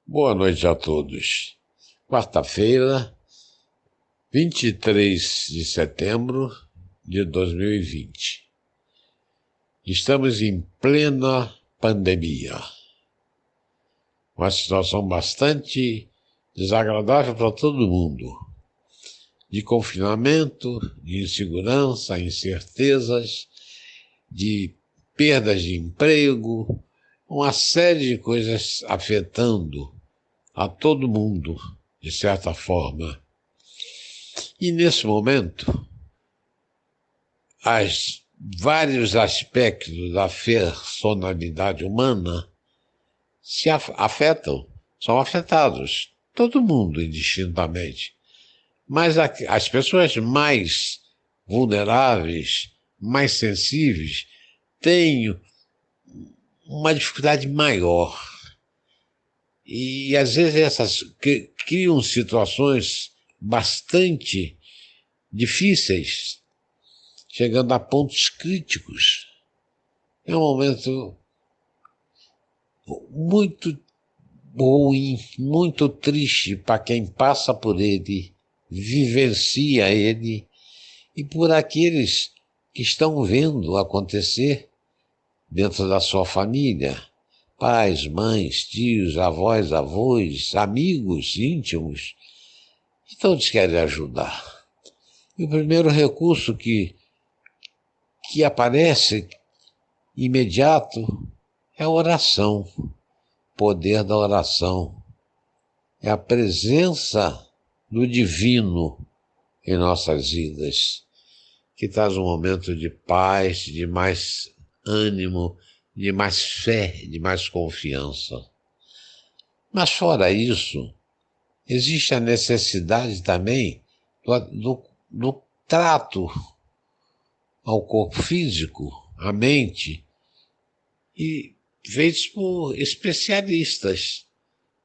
Boa noite a todos. Quarta-feira, 23 de setembro de 2020. Estamos em plena pandemia. Uma situação bastante desagradável para todo mundo. De confinamento, de insegurança, incertezas, de perdas de emprego, uma série de coisas afetando a todo mundo, de certa forma. E nesse momento, vários aspectos da personalidade humana se afetam, são afetados, todo mundo indistintamente. Mas as pessoas mais vulneráveis, mais sensíveis, têm uma dificuldade maior. E às vezes essas criam situações bastante difíceis, chegando a pontos críticos. É um momento muito ruim, muito triste para quem passa por ele, vivencia ele, e por aqueles que estão vendo acontecer dentro da sua família. Pais, mães, tios, avós, avós, amigos íntimos, e todos querem ajudar. E o primeiro recurso que aparece imediato é a oração, o poder da oração. É a presença do divino em nossas vidas, que traz um momento de paz, de mais ânimo, de mais fé, de mais confiança. Mas fora isso, existe a necessidade também do trato ao corpo físico, à mente, e feitos por especialistas,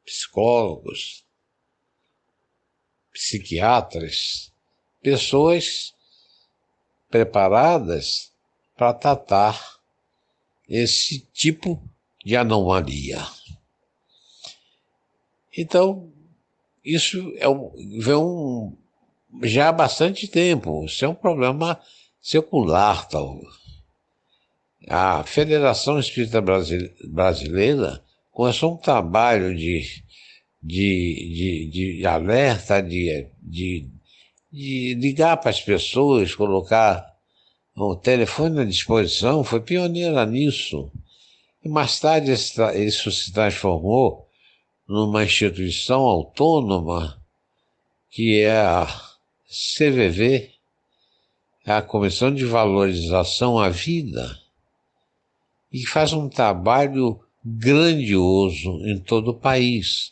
psicólogos, psiquiatras, pessoas preparadas para tratar esse tipo de anomalia. Então, isso vem já há bastante tempo. Isso é um problema secular, talvez. A Federação Espírita Brasileira começou um trabalho de alerta, de ligar para as pessoas, colocar o telefone à disposição, foi pioneira nisso. E mais tarde isso se transformou numa instituição autônoma, que é a CVV, a Comissão de Valorização à Vida, e faz um trabalho grandioso em todo o país,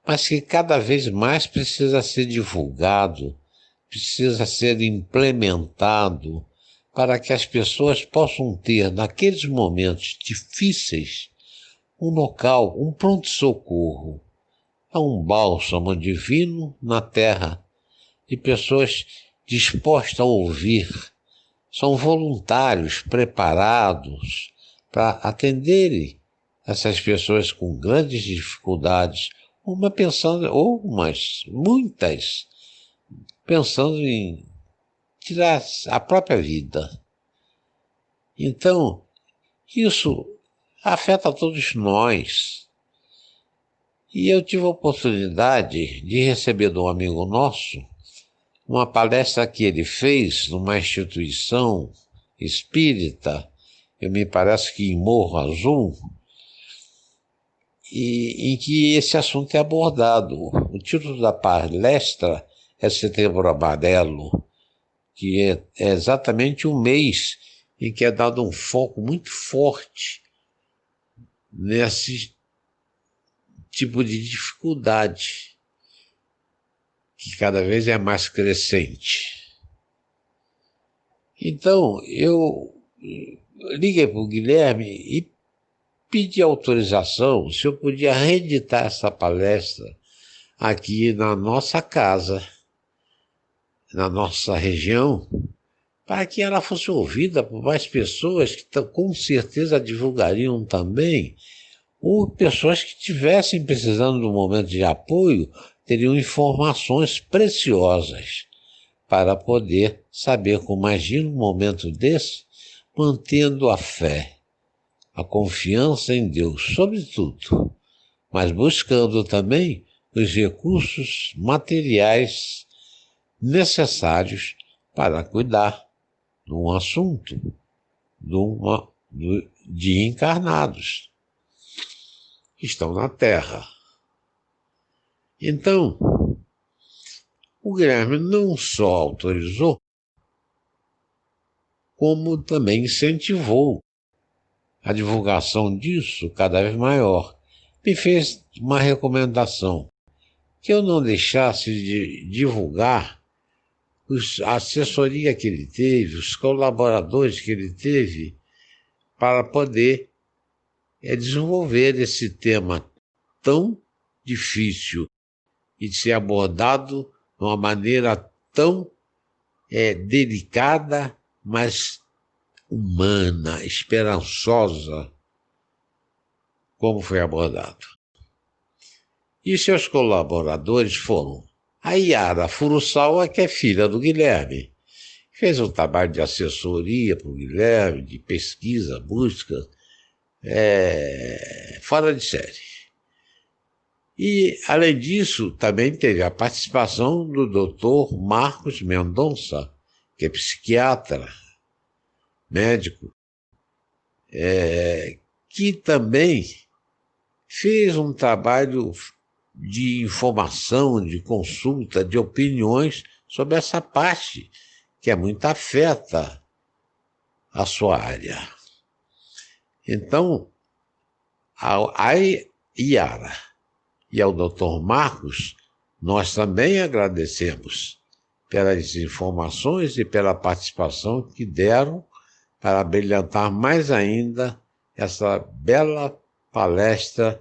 mas que cada vez mais precisa ser divulgado, precisa ser implementado, para que as pessoas possam ter, naqueles momentos difíceis, um local, um pronto-socorro. É um bálsamo divino na terra, de pessoas dispostas a ouvir. São voluntários preparados para atenderem essas pessoas com grandes dificuldades, muitas, pensando em tirar a própria vida. Então, isso afeta todos nós. E eu tive a oportunidade de receber de um amigo nosso uma palestra que ele fez numa instituição espírita, eu me parece que em Morro Azul, e em que esse assunto é abordado. O título da palestra é Setembro Amarelo, que é exatamente um mês em que é dado um foco muito forte nesse tipo de dificuldade, que cada vez é mais crescente. Então, eu liguei para o Guilherme e pedi autorização se eu podia reeditar essa palestra aqui na nossa casa, na nossa região, para que ela fosse ouvida por mais pessoas que com certeza divulgariam também ou pessoas que estivessem precisando de um momento de apoio teriam informações preciosas para poder saber como agir num momento desse, mantendo a fé, a confiança em Deus, sobretudo, mas buscando também os recursos materiais necessários para cuidar de um assunto, de encarnados que estão na Terra. Então, o Guilherme não só autorizou, como também incentivou a divulgação disso cada vez maior. Me fez uma recomendação, que eu não deixasse de divulgar a assessoria que ele teve, os colaboradores que ele teve, para poder desenvolver esse tema tão difícil e de ser abordado de uma maneira tão delicada, mas humana, esperançosa, como foi abordado. E seus colaboradores foram a Yara Furusawa, que é filha do Guilherme, fez um trabalho de assessoria para o Guilherme, de pesquisa, busca, fora de série. E, além disso, também teve a participação do Dr. Marcos Mendonça, que é psiquiatra, médico, que também fez um trabalho de informação, de consulta, de opiniões sobre essa parte que é muito afeta a sua área. Então, a Yara e ao Dr. Marcos, nós também agradecemos pelas informações e pela participação que deram para brilhantar mais ainda essa bela palestra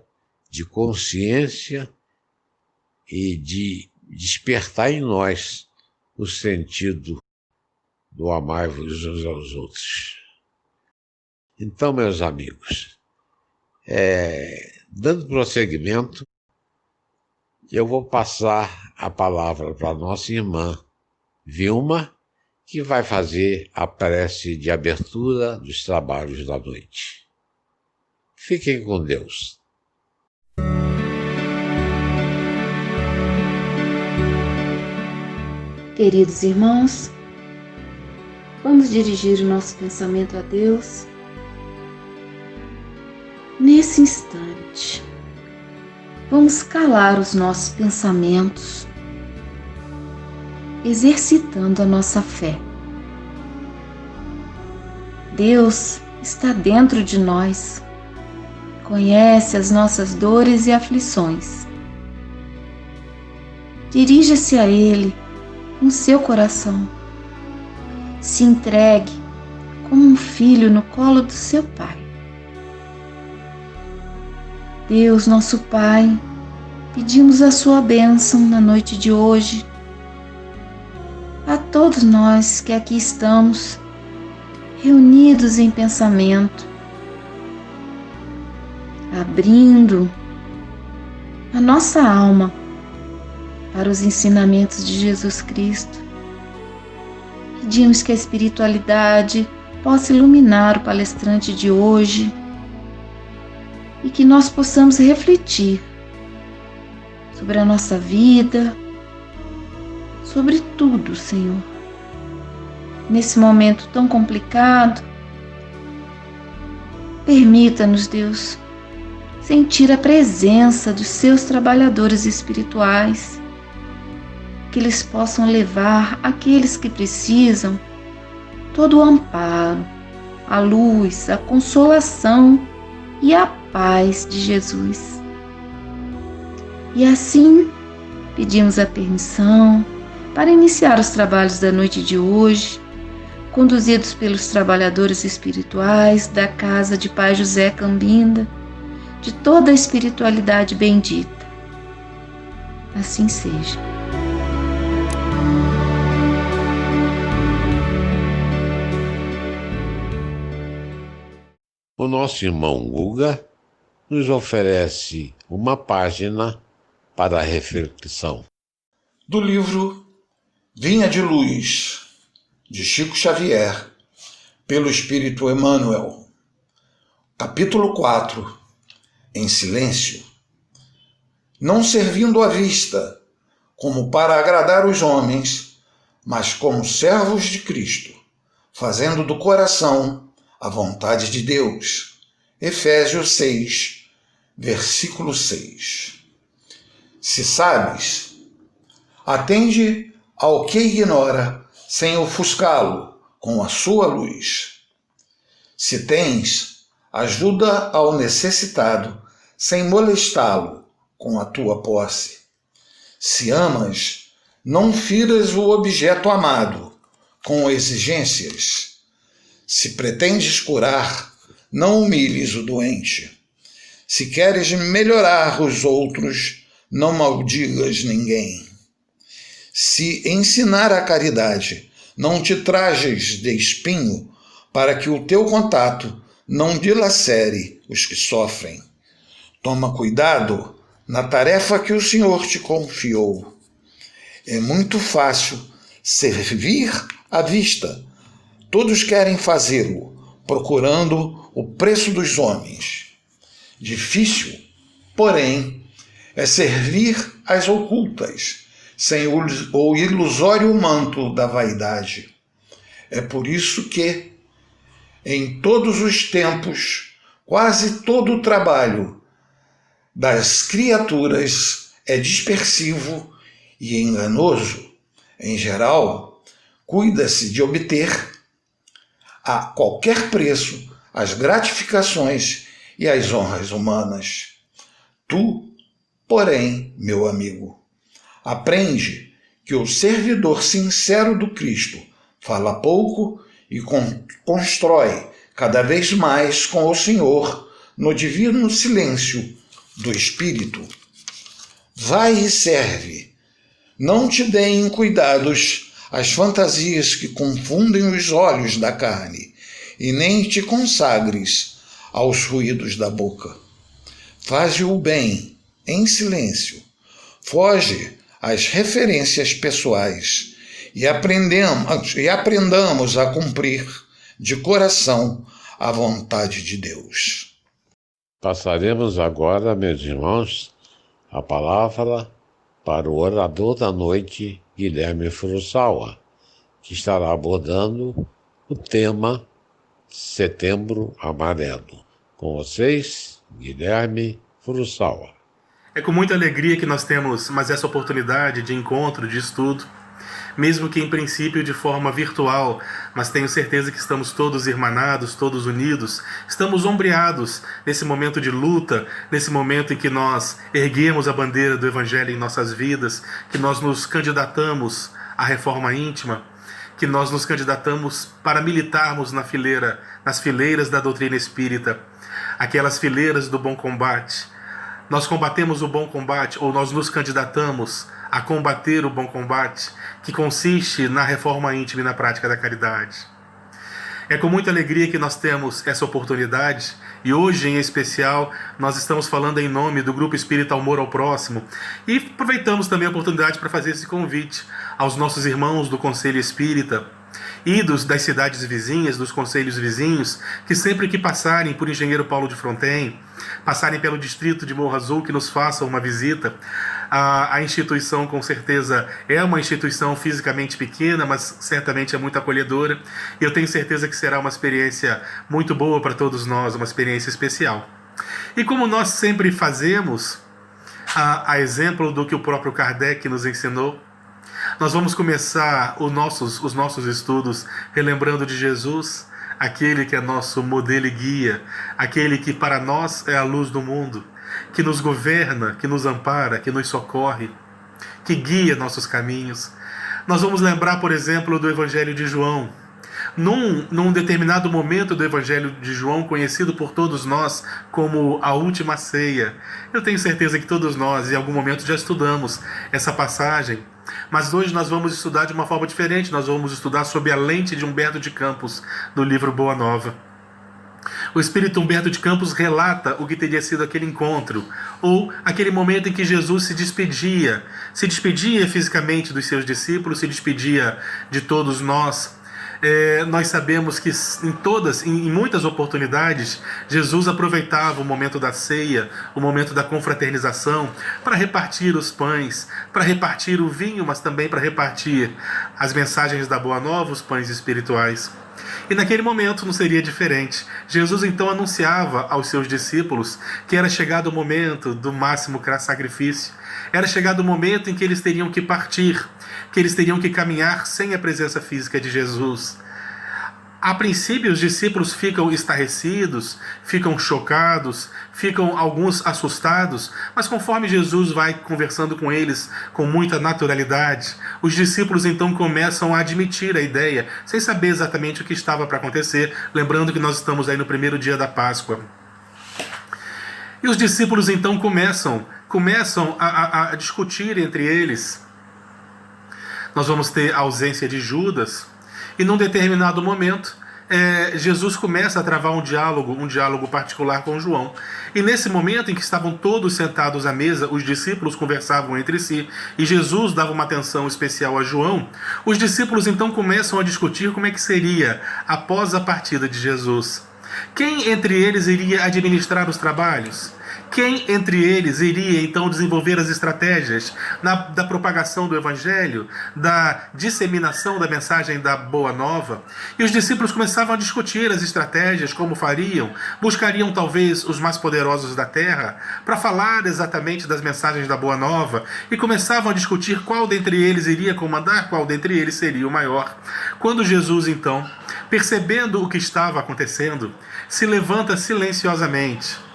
de consciência e de despertar em nós o sentido do amar-vos uns aos outros. Então, meus amigos, dando prosseguimento, eu vou passar a palavra para a nossa irmã Vilma, que vai fazer a prece de abertura dos trabalhos da noite. Fiquem com Deus. Queridos irmãos, vamos dirigir o nosso pensamento a Deus nesse instante. Vamos calar os nossos pensamentos, exercitando a nossa fé. Deus está dentro de nós, conhece as nossas dores e aflições. Dirija-se a Ele com seu coração. Se entregue como um filho no colo do seu Pai. Deus, nosso Pai, pedimos a sua bênção na noite de hoje a todos nós que aqui estamos reunidos em pensamento, abrindo a nossa alma para os ensinamentos de Jesus Cristo. Pedimos que a espiritualidade possa iluminar o palestrante de hoje e que nós possamos refletir sobre a nossa vida, sobre tudo, Senhor. Nesse momento tão complicado, permita-nos, Deus, sentir a presença dos seus trabalhadores espirituais, que eles possam levar àqueles que precisam todo o amparo, a luz, a consolação e a paz de Jesus. E assim, pedimos a permissão para iniciar os trabalhos da noite de hoje, conduzidos pelos trabalhadores espirituais da casa de Pai José Cambinda, de toda a espiritualidade bendita. Assim seja. O nosso irmão Guga nos oferece uma página para a reflexão. Do livro Vinha de Luz, de Chico Xavier, pelo Espírito Emmanuel. Capítulo 4. Em silêncio. Não servindo à vista, como para agradar os homens, mas como servos de Cristo, fazendo do coração a vontade de Deus. Efésios 6, versículo 6. Se sabes, atende ao que ignora, sem ofuscá-lo com a sua luz. Se tens, ajuda ao necessitado, sem molestá-lo com a tua posse. Se amas, não firas o objeto amado com exigências. Se pretendes curar, não humilhes o doente. Se queres melhorar os outros, não maldigas ninguém. Se ensinar a caridade, não te trajes de espinho, para que o teu contato não dilacere os que sofrem. Toma cuidado na tarefa que o Senhor te confiou. É muito fácil servir à vista. Todos querem fazê-lo, procurando o preço dos homens. Difícil, porém, é servir às ocultas, sem o ilusório manto da vaidade. É por isso que, em todos os tempos, quase todo o trabalho das criaturas é dispersivo e enganoso. Em geral, cuida-se de obter, a qualquer preço, as gratificações e as honras humanas. Tu, porém, meu amigo, aprende que o servidor sincero do Cristo fala pouco e constrói cada vez mais com o Senhor no divino silêncio do Espírito. Vai e serve. Não te deem cuidados as fantasias que confundem os olhos da carne, e nem te consagres aos ruídos da boca. Faze o bem em silêncio. Foge às referências pessoais e aprendamos a cumprir de coração a vontade de Deus. Passaremos agora, meus irmãos, a palavra para o orador da noite, Guilherme Furusawa, que estará abordando o tema Setembro Amarelo. Com vocês, Guilherme Furusawa. É com muita alegria que nós temos mais essa oportunidade de encontro, de estudo, mesmo que em princípio de forma virtual, mas tenho certeza que estamos todos irmanados, todos unidos, estamos ombreados nesse momento de luta, nesse momento em que nós erguemos a bandeira do Evangelho em nossas vidas, que nós nos candidatamos à reforma íntima, que nós nos candidatamos para militarmos nas fileiras da doutrina espírita, aquelas fileiras do bom combate. Nós combatemos o bom combate, ou nós nos candidatamos a combater o bom combate, que consiste na reforma íntima e na prática da caridade. É com muita alegria que nós temos essa oportunidade, e hoje em especial nós estamos falando em nome do Grupo Espírita Amor ao Próximo, e aproveitamos também a oportunidade para fazer esse convite aos nossos irmãos do Conselho Espírita e das cidades vizinhas, dos conselhos vizinhos, que sempre que passarem por Engenheiro Paulo de Fronten, passarem pelo distrito de Morro Azul, que nos façam uma visita. A instituição, com certeza, é uma instituição fisicamente pequena, mas certamente é muito acolhedora, e eu tenho certeza que será uma experiência muito boa para todos nós, uma experiência especial. E como nós sempre fazemos, a exemplo do que o próprio Kardec nos ensinou, nós vamos começar os nossos estudos relembrando de Jesus, aquele que é nosso modelo e guia, aquele que para nós é a luz do mundo, que nos governa, que nos ampara, que nos socorre, que guia nossos caminhos. Nós vamos lembrar, por exemplo, do Evangelho de João. Num determinado momento do Evangelho de João, conhecido por todos nós como a Última Ceia. Eu tenho certeza que todos nós, em algum momento, já estudamos essa passagem, mas hoje nós vamos estudar de uma forma diferente. Nós vamos estudar sob a lente de Humberto de Campos, do livro Boa Nova. O espírito Humberto de Campos relata o que teria sido aquele encontro, ou aquele momento em que Jesus se despedia fisicamente dos seus discípulos, se despedia de todos nós. Nós sabemos que em muitas oportunidades, Jesus aproveitava o momento da ceia, o momento da confraternização, para repartir os pães, para repartir o vinho, mas também para repartir as mensagens da Boa Nova, os pães espirituais. E naquele momento não seria diferente. Jesus então anunciava aos seus discípulos que era chegado o momento do máximo sacrifício. Era chegado o momento em que eles teriam que partir, que eles teriam que caminhar sem a presença física de Jesus. A princípio, os discípulos ficam estarrecidos, ficam chocados, ficam alguns assustados, mas conforme Jesus vai conversando com eles com muita naturalidade, os discípulos então começam a admitir a ideia, sem saber exatamente o que estava para acontecer, lembrando que nós estamos aí no primeiro dia da Páscoa. E os discípulos então começam a discutir entre eles. Nós vamos ter a ausência de Judas, e num determinado momento, Jesus começa a travar um diálogo particular com João. E nesse momento em que estavam todos sentados à mesa, os discípulos conversavam entre si, e Jesus dava uma atenção especial a João, os discípulos então começam a discutir como é que seria após a partida de Jesus. Quem entre eles iria administrar os trabalhos? Quem entre eles iria então desenvolver as estratégias da propagação do Evangelho, da disseminação da mensagem da Boa Nova? E os discípulos começavam a discutir as estratégias, como fariam, buscariam talvez os mais poderosos da terra para falar exatamente das mensagens da Boa Nova, e começavam a discutir qual dentre eles iria comandar, qual dentre eles seria o maior. Quando Jesus então, percebendo o que estava acontecendo, se levanta silenciosamente,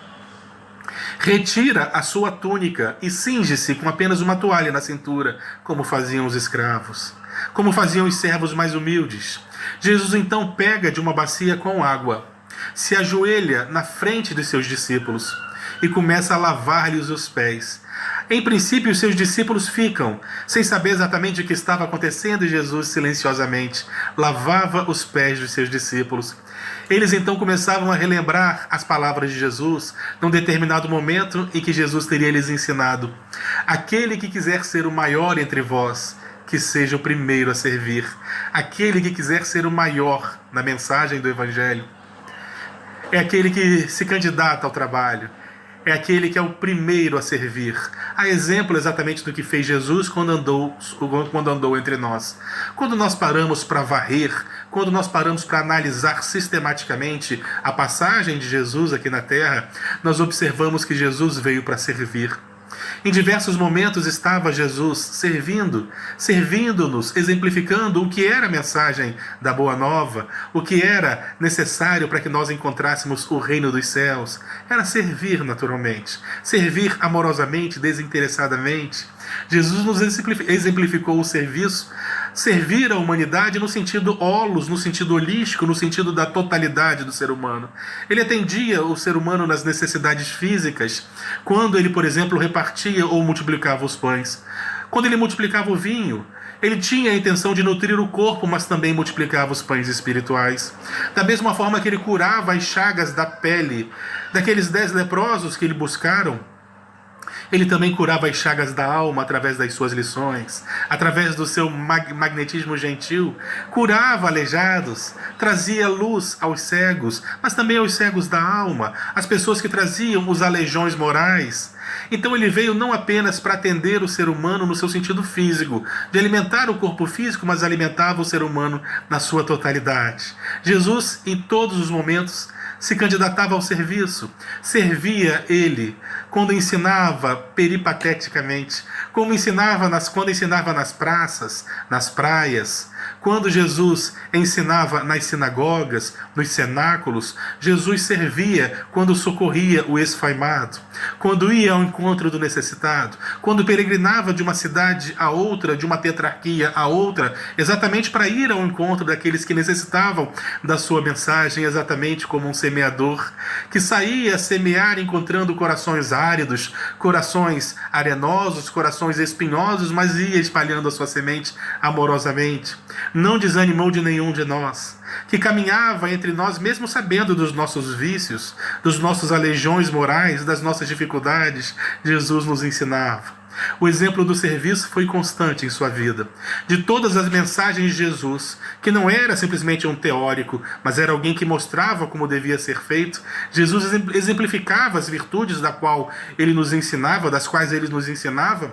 retira a sua túnica e cinge-se com apenas uma toalha na cintura, como faziam os escravos, como faziam os servos mais humildes. Jesus então pega de uma bacia com água, se ajoelha na frente de seus discípulos e começa a lavar-lhes os pés. Em princípio, os seus discípulos ficam, sem saber exatamente o que estava acontecendo, e Jesus silenciosamente lavava os pés dos seus discípulos. Eles então começavam a relembrar as palavras de Jesus, num determinado momento em que Jesus teria lhes ensinado: aquele que quiser ser o maior entre vós, que seja o primeiro a servir. Aquele que quiser ser o maior na mensagem do Evangelho é aquele que se candidata ao trabalho, é aquele que é o primeiro a servir. A exemplo exatamente do que fez Jesus quando andou entre nós. Quando nós paramos para varrer, quando nós paramos para analisar sistematicamente a passagem de Jesus aqui na Terra, nós observamos que Jesus veio para servir. Em diversos momentos estava Jesus servindo-nos, exemplificando o que era a mensagem da Boa Nova, o que era necessário para que nós encontrássemos o reino dos céus. Era servir naturalmente, servir amorosamente, desinteressadamente. Jesus nos exemplificou o serviço, servir a humanidade no sentido holos, no sentido holístico, no sentido da totalidade do ser humano. Ele atendia o ser humano nas necessidades físicas, quando ele, por exemplo, repartia ou multiplicava os pães. Quando ele multiplicava o vinho, ele tinha a intenção de nutrir o corpo, mas também multiplicava os pães espirituais. Da mesma forma que ele curava as chagas da pele daqueles 10 leprosos que ele buscaram, ele também curava as chagas da alma através das suas lições, através do seu magnetismo gentil, curava aleijados, trazia luz aos cegos, mas também aos cegos da alma, as pessoas que traziam os aleijões morais. Então ele veio não apenas para atender o ser humano no seu sentido físico, de alimentar o corpo físico, mas alimentava o ser humano na sua totalidade. Jesus, em todos os momentos, se candidatava ao serviço, servia ele, quando ensinava peripateticamente, quando ensinava nas praças, nas praias, quando Jesus ensinava nas sinagogas, nos cenáculos. Jesus servia quando socorria o esfaimado, quando ia ao encontro do necessitado, quando peregrinava de uma cidade a outra, de uma tetrarquia a outra, exatamente para ir ao encontro daqueles que necessitavam da sua mensagem, exatamente como um semeador que saía a semear encontrando corações áridos, corações arenosos, corações espinhosos, mas ia espalhando a sua semente amorosamente. não desanimou de nenhum de nós, que caminhava entre nós mesmo sabendo dos nossos vícios, dos nossos aleijões morais, das nossas dificuldades. Jesus nos ensinava. O exemplo do serviço foi constante em sua vida. De todas as mensagens de Jesus, que não era simplesmente um teórico, mas era alguém que mostrava como devia ser feito, Jesus exemplificava as virtudes das quais ele nos ensinava.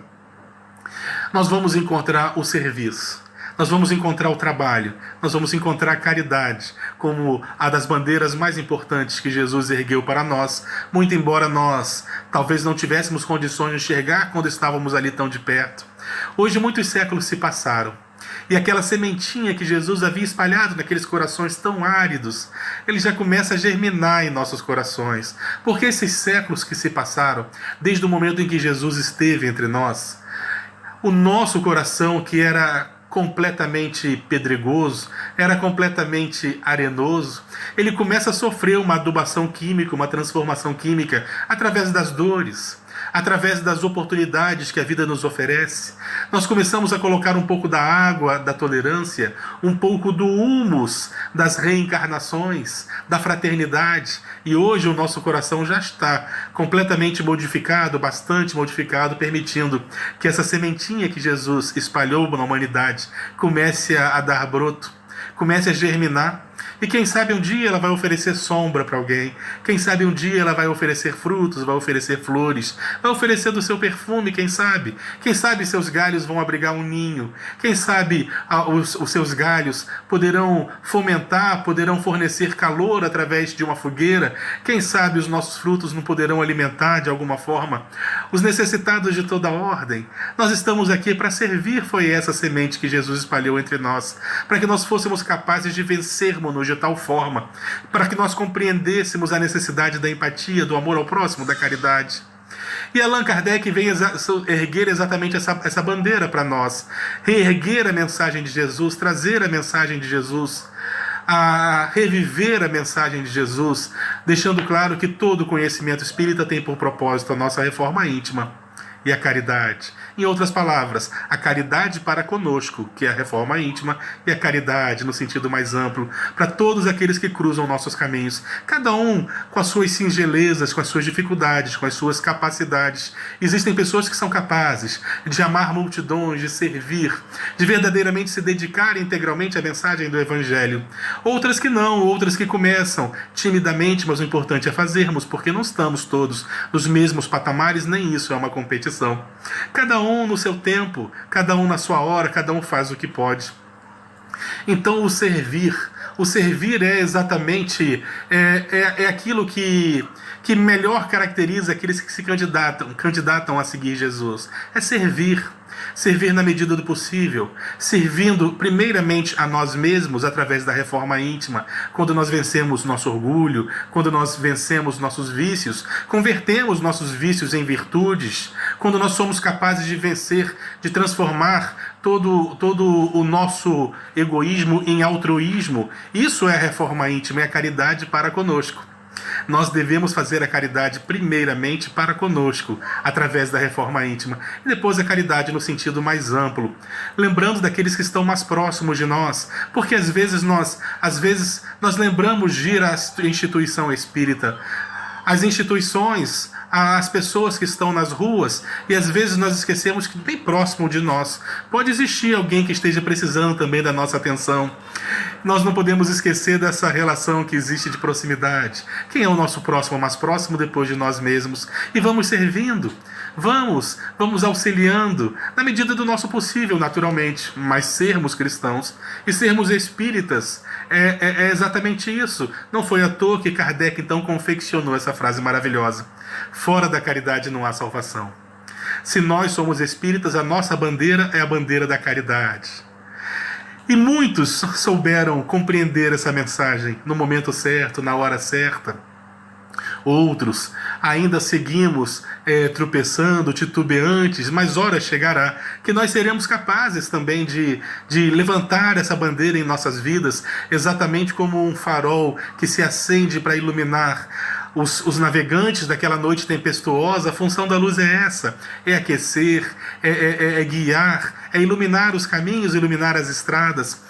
Nós vamos encontrar o serviço, nós vamos encontrar o trabalho, nós vamos encontrar a caridade como a das bandeiras mais importantes que Jesus ergueu para nós, muito embora nós talvez não tivéssemos condições de enxergar quando estávamos ali tão de perto. Hoje muitos séculos se passaram, e aquela sementinha que Jesus havia espalhado naqueles corações tão áridos, ele já começa a germinar em nossos corações, porque esses séculos que se passaram, desde o momento em que Jesus esteve entre nós, o nosso coração, que era completamente pedregoso, era completamente arenoso, ele começa a sofrer uma adubação química, uma transformação química, através das dores, através das oportunidades que a vida nos oferece. Nós começamos a colocar um pouco da água da tolerância, um pouco do humus das reencarnações, da fraternidade, e hoje o nosso coração já está completamente modificado, bastante modificado, permitindo que essa sementinha que Jesus espalhou na humanidade comece a dar broto, comece a germinar. E quem sabe um dia ela vai oferecer sombra para alguém. Quem sabe um dia ela vai oferecer frutos, vai oferecer flores, vai oferecer do seu perfume, quem sabe? Quem sabe seus galhos vão abrigar um ninho. Quem sabe os seus galhos poderão fomentar, poderão fornecer calor através de uma fogueira. Quem sabe os nossos frutos não poderão alimentar de alguma forma os necessitados de toda ordem. Nós estamos aqui para servir, foi essa semente que Jesus espalhou entre nós, para que nós fôssemos capazes de vencermos de tal forma, para que nós compreendêssemos a necessidade da empatia, do amor ao próximo, da caridade. E Allan Kardec vem erguer exatamente essa bandeira para nós, reerguer a mensagem de Jesus, trazer a mensagem de Jesus, a reviver a mensagem de Jesus, deixando claro que todo conhecimento espírita tem por propósito a nossa reforma íntima e a caridade. Em outras palavras, a caridade para conosco, que é a reforma íntima, e a caridade no sentido mais amplo, para todos aqueles que cruzam nossos caminhos, cada um com as suas singelezas, com as suas dificuldades, com as suas capacidades. Existem pessoas que são capazes de amar multidões, de servir, de verdadeiramente se dedicar integralmente à mensagem do Evangelho. Outras que não, outras que começam timidamente, mas o importante é fazermos, porque não estamos todos nos mesmos patamares, nem isso é uma competição. Cada um no seu tempo, cada um na sua hora, cada um faz o que pode. Então o servir é exatamente aquilo que melhor caracteriza aqueles que se candidatam a seguir Jesus. É servir na medida do possível, servindo primeiramente a nós mesmos através da reforma íntima, quando nós vencemos nosso orgulho, quando nós vencemos nossos vícios, convertemos nossos vícios em virtudes, quando nós somos capazes de vencer, de transformar todo o nosso egoísmo em altruísmo. Isso é a reforma íntima, é a caridade para conosco. Nós devemos fazer a caridade primeiramente para conosco, através da reforma íntima, e depois a caridade no sentido mais amplo, lembrando daqueles que estão mais próximos de nós, porque às vezes nós lembramos de ir à instituição espírita, as instituições, as pessoas que estão nas ruas, e às vezes nós esquecemos que bem próximo de nós pode existir alguém que esteja precisando também da nossa atenção. Nós não podemos esquecer dessa relação que existe de proximidade. Quem é o nosso próximo, mais próximo depois de nós mesmos? E vamos servindo, vamos auxiliando, na medida do nosso possível, naturalmente, mas sermos cristãos e sermos espíritas é exatamente isso. Não foi à toa que Kardec então confeccionou essa frase maravilhosa: fora da caridade não há salvação. Se nós somos espíritas, a nossa bandeira é a bandeira da caridade. E muitos souberam compreender essa mensagem no momento certo, na hora certa. Outros ainda seguimos tropeçando, titubeantes, mas hora chegará que nós seremos capazes também de levantar essa bandeira em nossas vidas, exatamente como um farol que se acende para iluminar os navegantes daquela noite tempestuosa. A função da luz é essa, é aquecer, é guiar, é iluminar os caminhos, iluminar as estradas.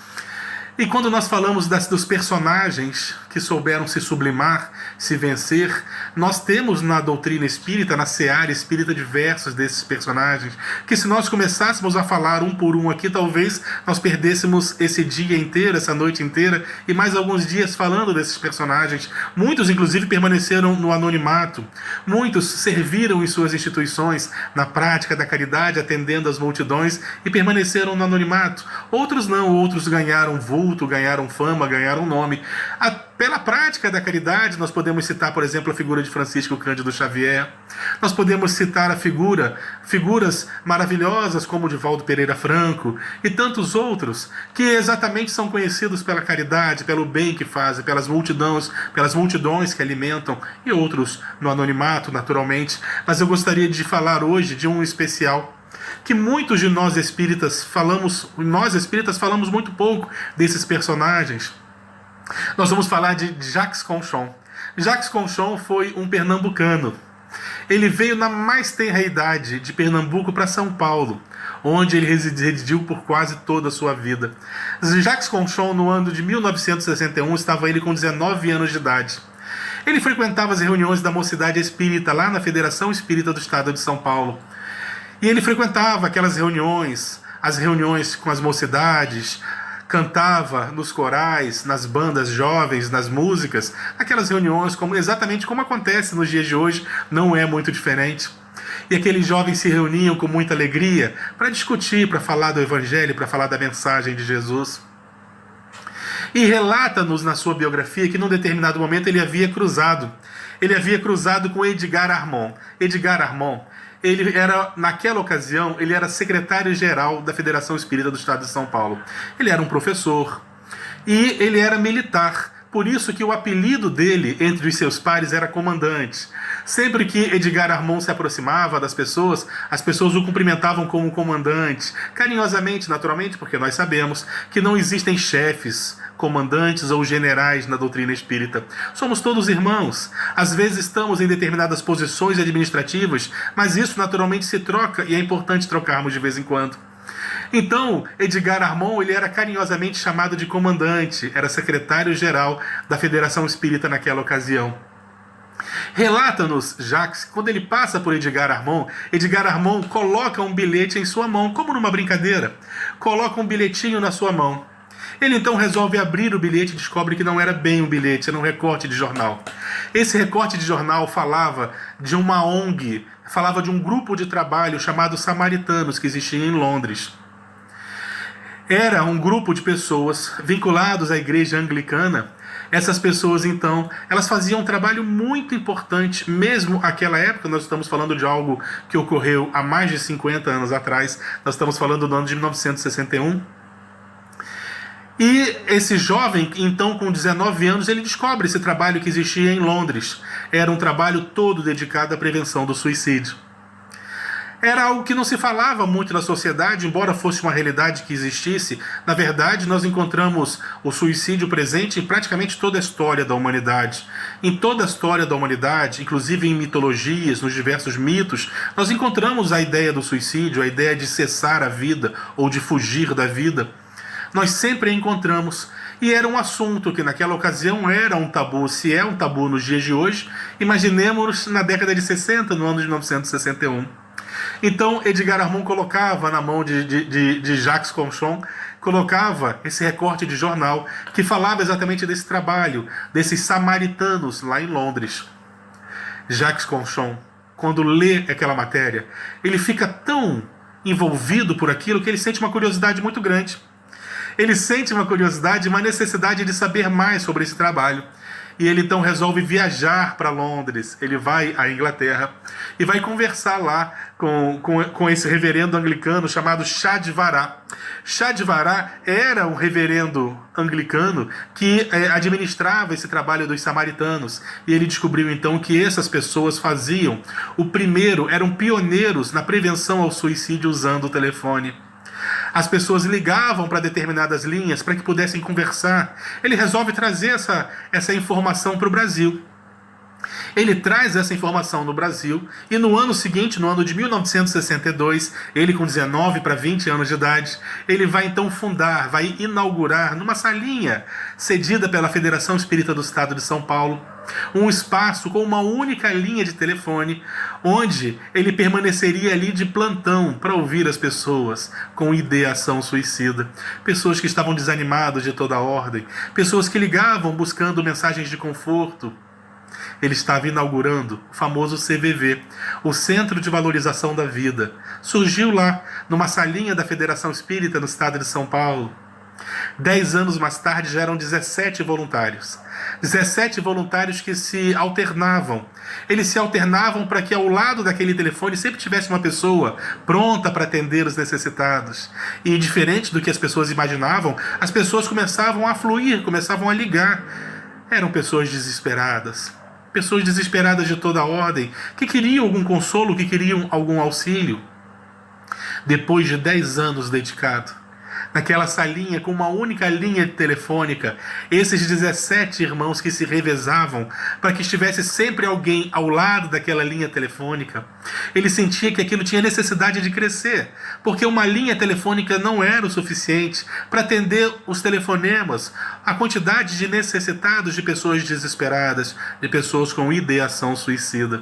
E quando nós falamos dos personagens que souberam se sublimar, se vencer, nós temos na doutrina espírita, na seara espírita, diversos desses personagens, que se nós começássemos a falar um por um aqui, talvez nós perdêssemos esse dia inteiro, essa noite inteira, e mais alguns dias falando desses personagens. Muitos, inclusive, permaneceram no anonimato. Muitos serviram em suas instituições, na prática da caridade, atendendo as multidões, e permaneceram no anonimato. Outros não, outros ganharam vulto, ganharam fama, ganharam nome. Pela prática da caridade, nós podemos citar, por exemplo, a figura de Francisco Cândido Xavier. Nós podemos citar figuras maravilhosas como o Divaldo Pereira Franco e tantos outros que exatamente são conhecidos pela caridade, pelo bem que fazem, pelas multidões que alimentam, e outros no anonimato, naturalmente. Mas eu gostaria de falar hoje de um especial que muitos de nós espíritas falamos muito pouco desses personagens. Nós vamos falar de Jacques Conchon. Jacques Conchon foi um pernambucano. Ele veio na mais tenra idade de Pernambuco para São Paulo, onde ele residiu por quase toda a sua vida. Jacques Conchon, no ano de 1961, estava ele com 19 anos de idade. Ele frequentava as reuniões da Mocidade Espírita, lá na Federação Espírita do Estado de São Paulo. E ele frequentava aquelas reuniões, as reuniões com as mocidades, cantava nos corais, nas bandas jovens, nas músicas, aquelas reuniões exatamente como acontece nos dias de hoje, não é muito diferente. E aqueles jovens se reuniam com muita alegria para discutir, para falar do Evangelho, para falar da mensagem de Jesus. E relata-nos na sua biografia que num determinado momento ele havia cruzado com Edgar Armand. Edgar Armand, naquela ocasião, ele era secretário-geral da Federação Espírita do Estado de São Paulo. Ele era um professor e ele era militar, por isso que o apelido dele entre os seus pares era comandante. Sempre que Edgar Armand se aproximava das pessoas, as pessoas o cumprimentavam como comandante, carinhosamente, naturalmente, porque nós sabemos que não existem chefes, comandantes ou generais na doutrina espírita. Somos todos irmãos. Às vezes estamos em determinadas posições administrativas, mas isso naturalmente se troca e é importante trocarmos de vez em quando. Então, Edgar Armand, ele era carinhosamente chamado de comandante, era secretário-geral da Federação Espírita naquela ocasião. Relata-nos Jacques, quando ele passa por Edgar Armand coloca um bilhete em sua mão, como numa brincadeira. Coloca um bilhetinho na sua mão. Ele então resolve abrir o bilhete e descobre que não era bem um bilhete, era um recorte de jornal. Esse recorte de jornal falava de uma ONG, falava de um grupo de trabalho chamado Samaritanos, que existia em Londres. Era um grupo de pessoas vinculados à igreja anglicana. Essas pessoas, então, elas faziam um trabalho muito importante, mesmo naquela época. Nós estamos falando de algo que ocorreu há mais de 50 anos atrás, nós estamos falando do ano de 1961. E esse jovem, então, com 19 anos, ele descobre esse trabalho que existia em Londres. Era um trabalho todo dedicado à prevenção do suicídio. Era algo que não se falava muito na sociedade, embora fosse uma realidade que existisse. Na verdade, nós encontramos o suicídio presente em praticamente toda a história da humanidade. Em toda a história da humanidade, inclusive em mitologias, nos diversos mitos, nós encontramos a ideia do suicídio, a ideia de cessar a vida ou de fugir da vida. Nós sempre a encontramos. E era um assunto que naquela ocasião era um tabu. Se é um tabu nos dias de hoje, imaginemos na década de 60, no ano de 1961. Então Edgar Armand colocava na mão de Jacques Conchon, colocava esse recorte de jornal que falava exatamente desse trabalho, desses samaritanos lá em Londres. Jacques Conchon, quando lê aquela matéria, ele fica tão envolvido por aquilo que ele sente uma curiosidade muito grande. Ele sente uma curiosidade, uma necessidade de saber mais sobre esse trabalho. E ele então resolve viajar para Londres. Ele vai à Inglaterra e vai conversar lá com esse reverendo anglicano chamado Chadvará. Chadvará era um reverendo anglicano que administrava esse trabalho dos samaritanos. E ele descobriu então que essas pessoas eram pioneiros na prevenção ao suicídio usando o telefone. As pessoas ligavam para determinadas linhas para que pudessem conversar. Ele resolve trazer essa informação para o Brasil. Ele traz essa informação no Brasil e no ano seguinte, no ano de 1962, ele com 19 para 20 anos de idade, ele vai então fundar, vai inaugurar numa salinha cedida pela Federação Espírita do Estado de São Paulo, um espaço com uma única linha de telefone, onde ele permaneceria ali de plantão para ouvir as pessoas com ideação suicida, pessoas que estavam desanimadas de toda a ordem, pessoas que ligavam buscando mensagens de conforto. Ele estava inaugurando o famoso CVV, o Centro de Valorização da Vida. Surgiu lá, numa salinha da Federação Espírita no estado de São Paulo. 10 anos mais tarde já eram 17 voluntários. 17 voluntários que se alternavam. Eles se alternavam para que ao lado daquele telefone sempre tivesse uma pessoa pronta para atender os necessitados. E diferente do que as pessoas imaginavam, as pessoas começavam a fluir, começavam a ligar. Eram pessoas desesperadas de toda a ordem, que queriam algum consolo, que queriam algum auxílio. Depois de 10 anos dedicado, naquela salinha com uma única linha telefônica, esses 17 irmãos que se revezavam para que estivesse sempre alguém ao lado daquela linha telefônica, ele sentia que aquilo tinha necessidade de crescer, porque uma linha telefônica não era o suficiente para atender os telefonemas, a quantidade de necessitados, de pessoas desesperadas, de pessoas com ideação suicida.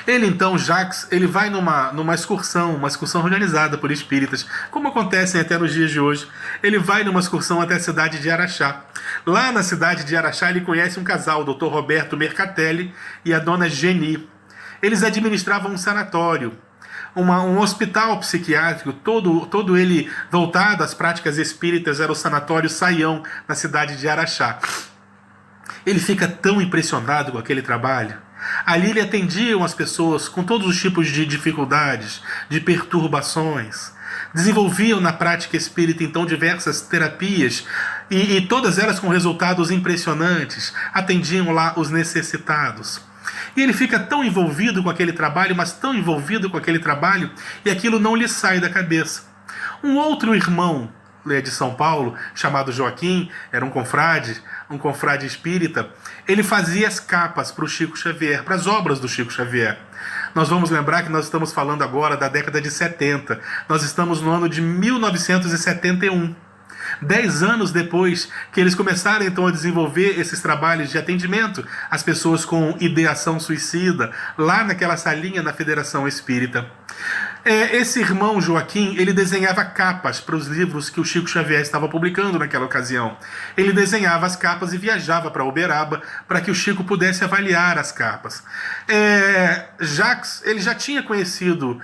Ele então, Jacques, ele vai numa excursão, uma excursão organizada por espíritas, como acontecem até nos dias de hoje. Ele vai numa excursão até a cidade de Araxá. Lá na cidade de Araxá ele conhece um casal, o Dr. Roberto Mercatelli e a dona Geni. Eles administravam um sanatório, um hospital psiquiátrico, todo ele voltado às práticas espíritas, era o Sanatório Saião, na cidade de Araxá. Ele fica tão impressionado com aquele trabalho. Ali ele atendiam as pessoas com todos os tipos de dificuldades, de perturbações. Desenvolviam na prática espírita então diversas terapias e todas elas com resultados impressionantes. Atendiam lá os necessitados. E ele fica tão envolvido com aquele trabalho, mas tão envolvido com aquele trabalho, e aquilo não lhe sai da cabeça. Um outro irmão de São Paulo, chamado Joaquim, era um confrade espírita, ele fazia as capas para o Chico Xavier, para as obras do Chico Xavier. Nós vamos lembrar que nós estamos falando agora da década de 70, nós estamos no ano de 1971. 10 anos depois que eles começaram então a desenvolver esses trabalhos de atendimento às pessoas com ideação suicida, lá naquela salinha da Federação Espírita. Esse irmão Joaquim, ele desenhava capas para os livros que o Chico Xavier estava publicando naquela ocasião. Ele desenhava as capas e viajava para Uberaba para que o Chico pudesse avaliar as capas. Jacques, ele já tinha conhecido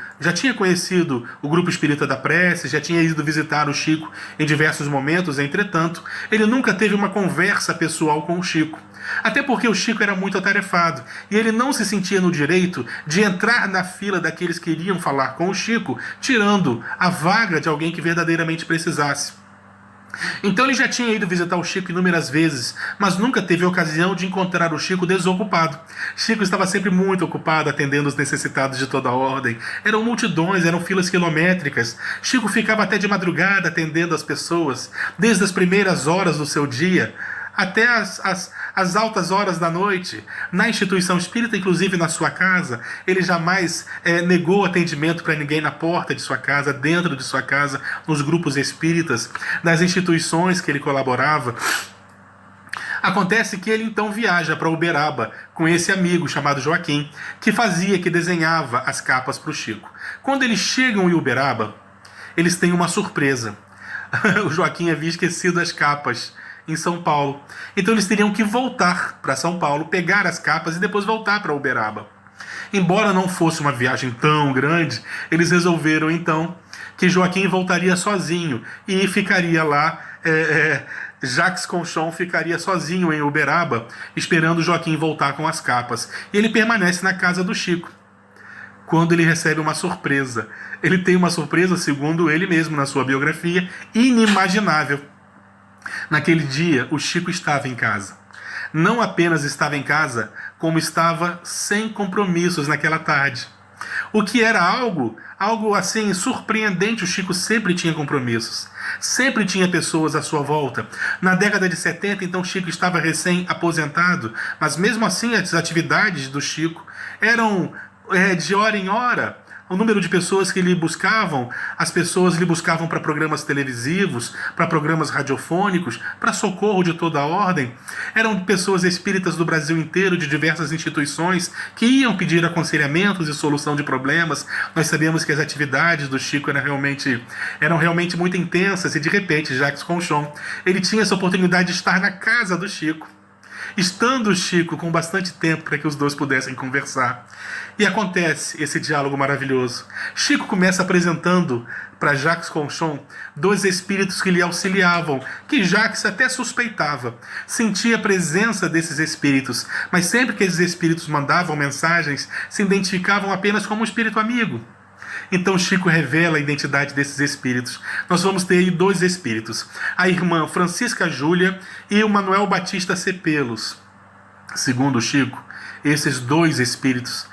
o Grupo Espírita da Prece, já tinha ido visitar o Chico em diversos momentos, entretanto, ele nunca teve uma conversa pessoal com o Chico. Até porque o Chico era muito atarefado e ele não se sentia no direito de entrar na fila daqueles que iriam falar com o Chico, tirando a vaga de alguém que verdadeiramente precisasse. Então ele já tinha ido visitar o Chico inúmeras vezes, mas nunca teve a ocasião de encontrar o Chico desocupado. Chico estava sempre muito ocupado atendendo os necessitados de toda a ordem. Eram multidões, eram filas quilométricas. Chico ficava até de madrugada atendendo as pessoas, desde as primeiras horas do seu dia até as altas horas da noite. Na instituição espírita, inclusive na sua casa, ele jamais negou atendimento para ninguém na porta de sua casa, dentro de sua casa, nos grupos espíritas, nas instituições que ele colaborava. Acontece que ele então viaja para Uberaba com esse amigo chamado Joaquim, que desenhava as capas para o Chico. Quando eles chegam em Uberaba, eles têm uma surpresa. O Joaquim havia esquecido as capas em São Paulo. Então eles teriam que voltar para São Paulo, pegar as capas e depois voltar para Uberaba. Embora não fosse uma viagem tão grande, eles resolveram então que Joaquim voltaria sozinho e ficaria lá, Jacques Conchon ficaria sozinho em Uberaba, esperando Joaquim voltar com as capas. E ele permanece na casa do Chico, quando ele recebe uma surpresa. Ele tem uma surpresa, segundo ele mesmo na sua biografia, inimaginável. Naquele dia, o Chico estava em casa. Não apenas estava em casa, como estava sem compromissos naquela tarde. o que era algo assim surpreendente. O Chico sempre tinha compromissos, sempre tinha pessoas à sua volta. Na década de 70, então, Chico estava recém-aposentado, mas mesmo assim as atividades do Chico eram de hora em hora. O número de pessoas que lhe buscavam, as pessoas lhe buscavam para programas televisivos, para programas radiofônicos, para socorro de toda a ordem. Eram pessoas espíritas do Brasil inteiro, de diversas instituições, que iam pedir aconselhamentos e solução de problemas. Nós sabemos que as atividades do Chico eram realmente muito intensas, e de repente Jacques Conchon, ele tinha essa oportunidade de estar na casa do Chico, estando o Chico com bastante tempo para que os dois pudessem conversar. E acontece esse diálogo maravilhoso. Chico começa apresentando para Jacques Conchon dois espíritos que lhe auxiliavam, que Jacques até suspeitava. Sentia a presença desses espíritos, mas sempre que esses espíritos mandavam mensagens, se identificavam apenas como um espírito amigo. Então Chico revela a identidade desses espíritos. Nós vamos ter aí dois espíritos, a irmã Francisca Júlia e o Manuel Batista Cepelos. Segundo Chico, esses dois espíritos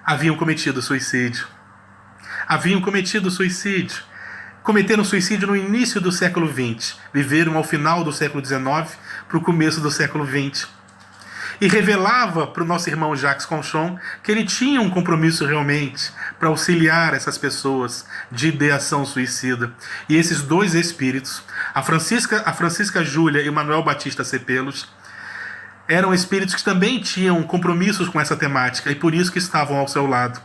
haviam cometido suicídio. Cometeram suicídio no início do século XX. Viveram ao final do século XIX para o começo do século XX. E revelava para o nosso irmão Jacques Conchon que ele tinha um compromisso realmente para auxiliar essas pessoas de ideação suicida. E esses dois espíritos, a Francisca Júlia e o Manuel Batista Cepelos, eram espíritos que também tinham compromissos com essa temática e por isso que estavam ao seu lado.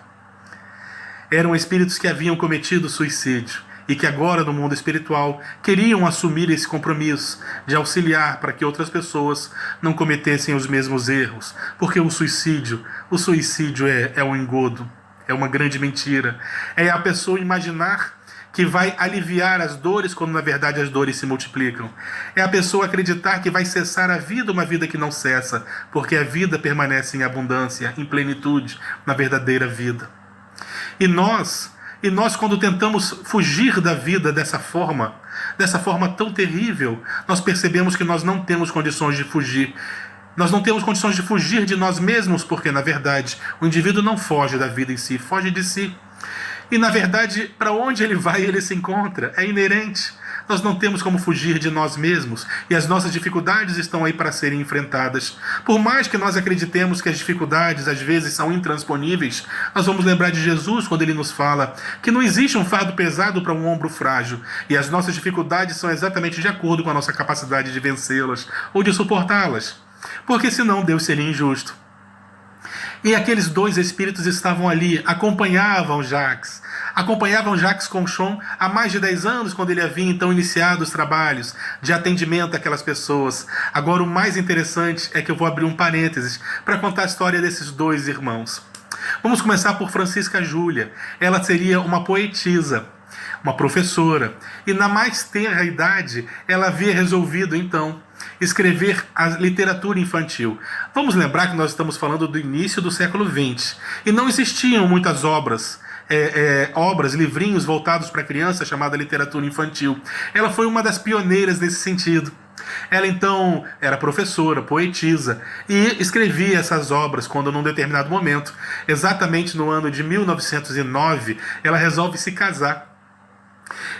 Eram espíritos que haviam cometido suicídio e que agora no mundo espiritual queriam assumir esse compromisso de auxiliar para que outras pessoas não cometessem os mesmos erros, porque o suicídio é um engodo, é uma grande mentira. É a pessoa imaginar que vai aliviar as dores quando na verdade as dores se multiplicam. É a pessoa acreditar que vai cessar a vida, uma vida que não cessa, porque a vida permanece em abundância, em plenitude, na verdadeira vida. E nós quando tentamos fugir da vida dessa forma tão terrível, nós percebemos que nós não temos condições de fugir. Nós não temos condições de fugir de nós mesmos, porque na verdade o indivíduo não foge da vida em si, foge de si. E na verdade, para onde ele vai, ele se encontra. É inerente. Nós não temos como fugir de nós mesmos. E as nossas dificuldades estão aí para serem enfrentadas. Por mais que nós acreditemos que as dificuldades às vezes são intransponíveis, nós vamos lembrar de Jesus quando ele nos fala que não existe um fardo pesado para um ombro frágil. E as nossas dificuldades são exatamente de acordo com a nossa capacidade de vencê-las ou de suportá-las. Porque senão Deus seria injusto. E aqueles dois espíritos estavam ali, acompanhavam Jacques Conchon há mais de 10 anos, quando ele havia então iniciado os trabalhos de atendimento àquelas pessoas. Agora o mais interessante é que eu vou abrir um parênteses para contar a história desses dois irmãos. Vamos começar por Francisca Júlia. Ela seria uma poetisa, uma professora, e na mais tenra idade ela havia resolvido então escrever a literatura infantil. Vamos lembrar que nós estamos falando do início do século XX e não existiam muitas obras, livrinhos voltados para criança, chamada literatura infantil. Ela foi uma das pioneiras nesse sentido. Ela então era professora, poetisa e escrevia essas obras quando num determinado momento, exatamente no ano de 1909, ela resolve se casar.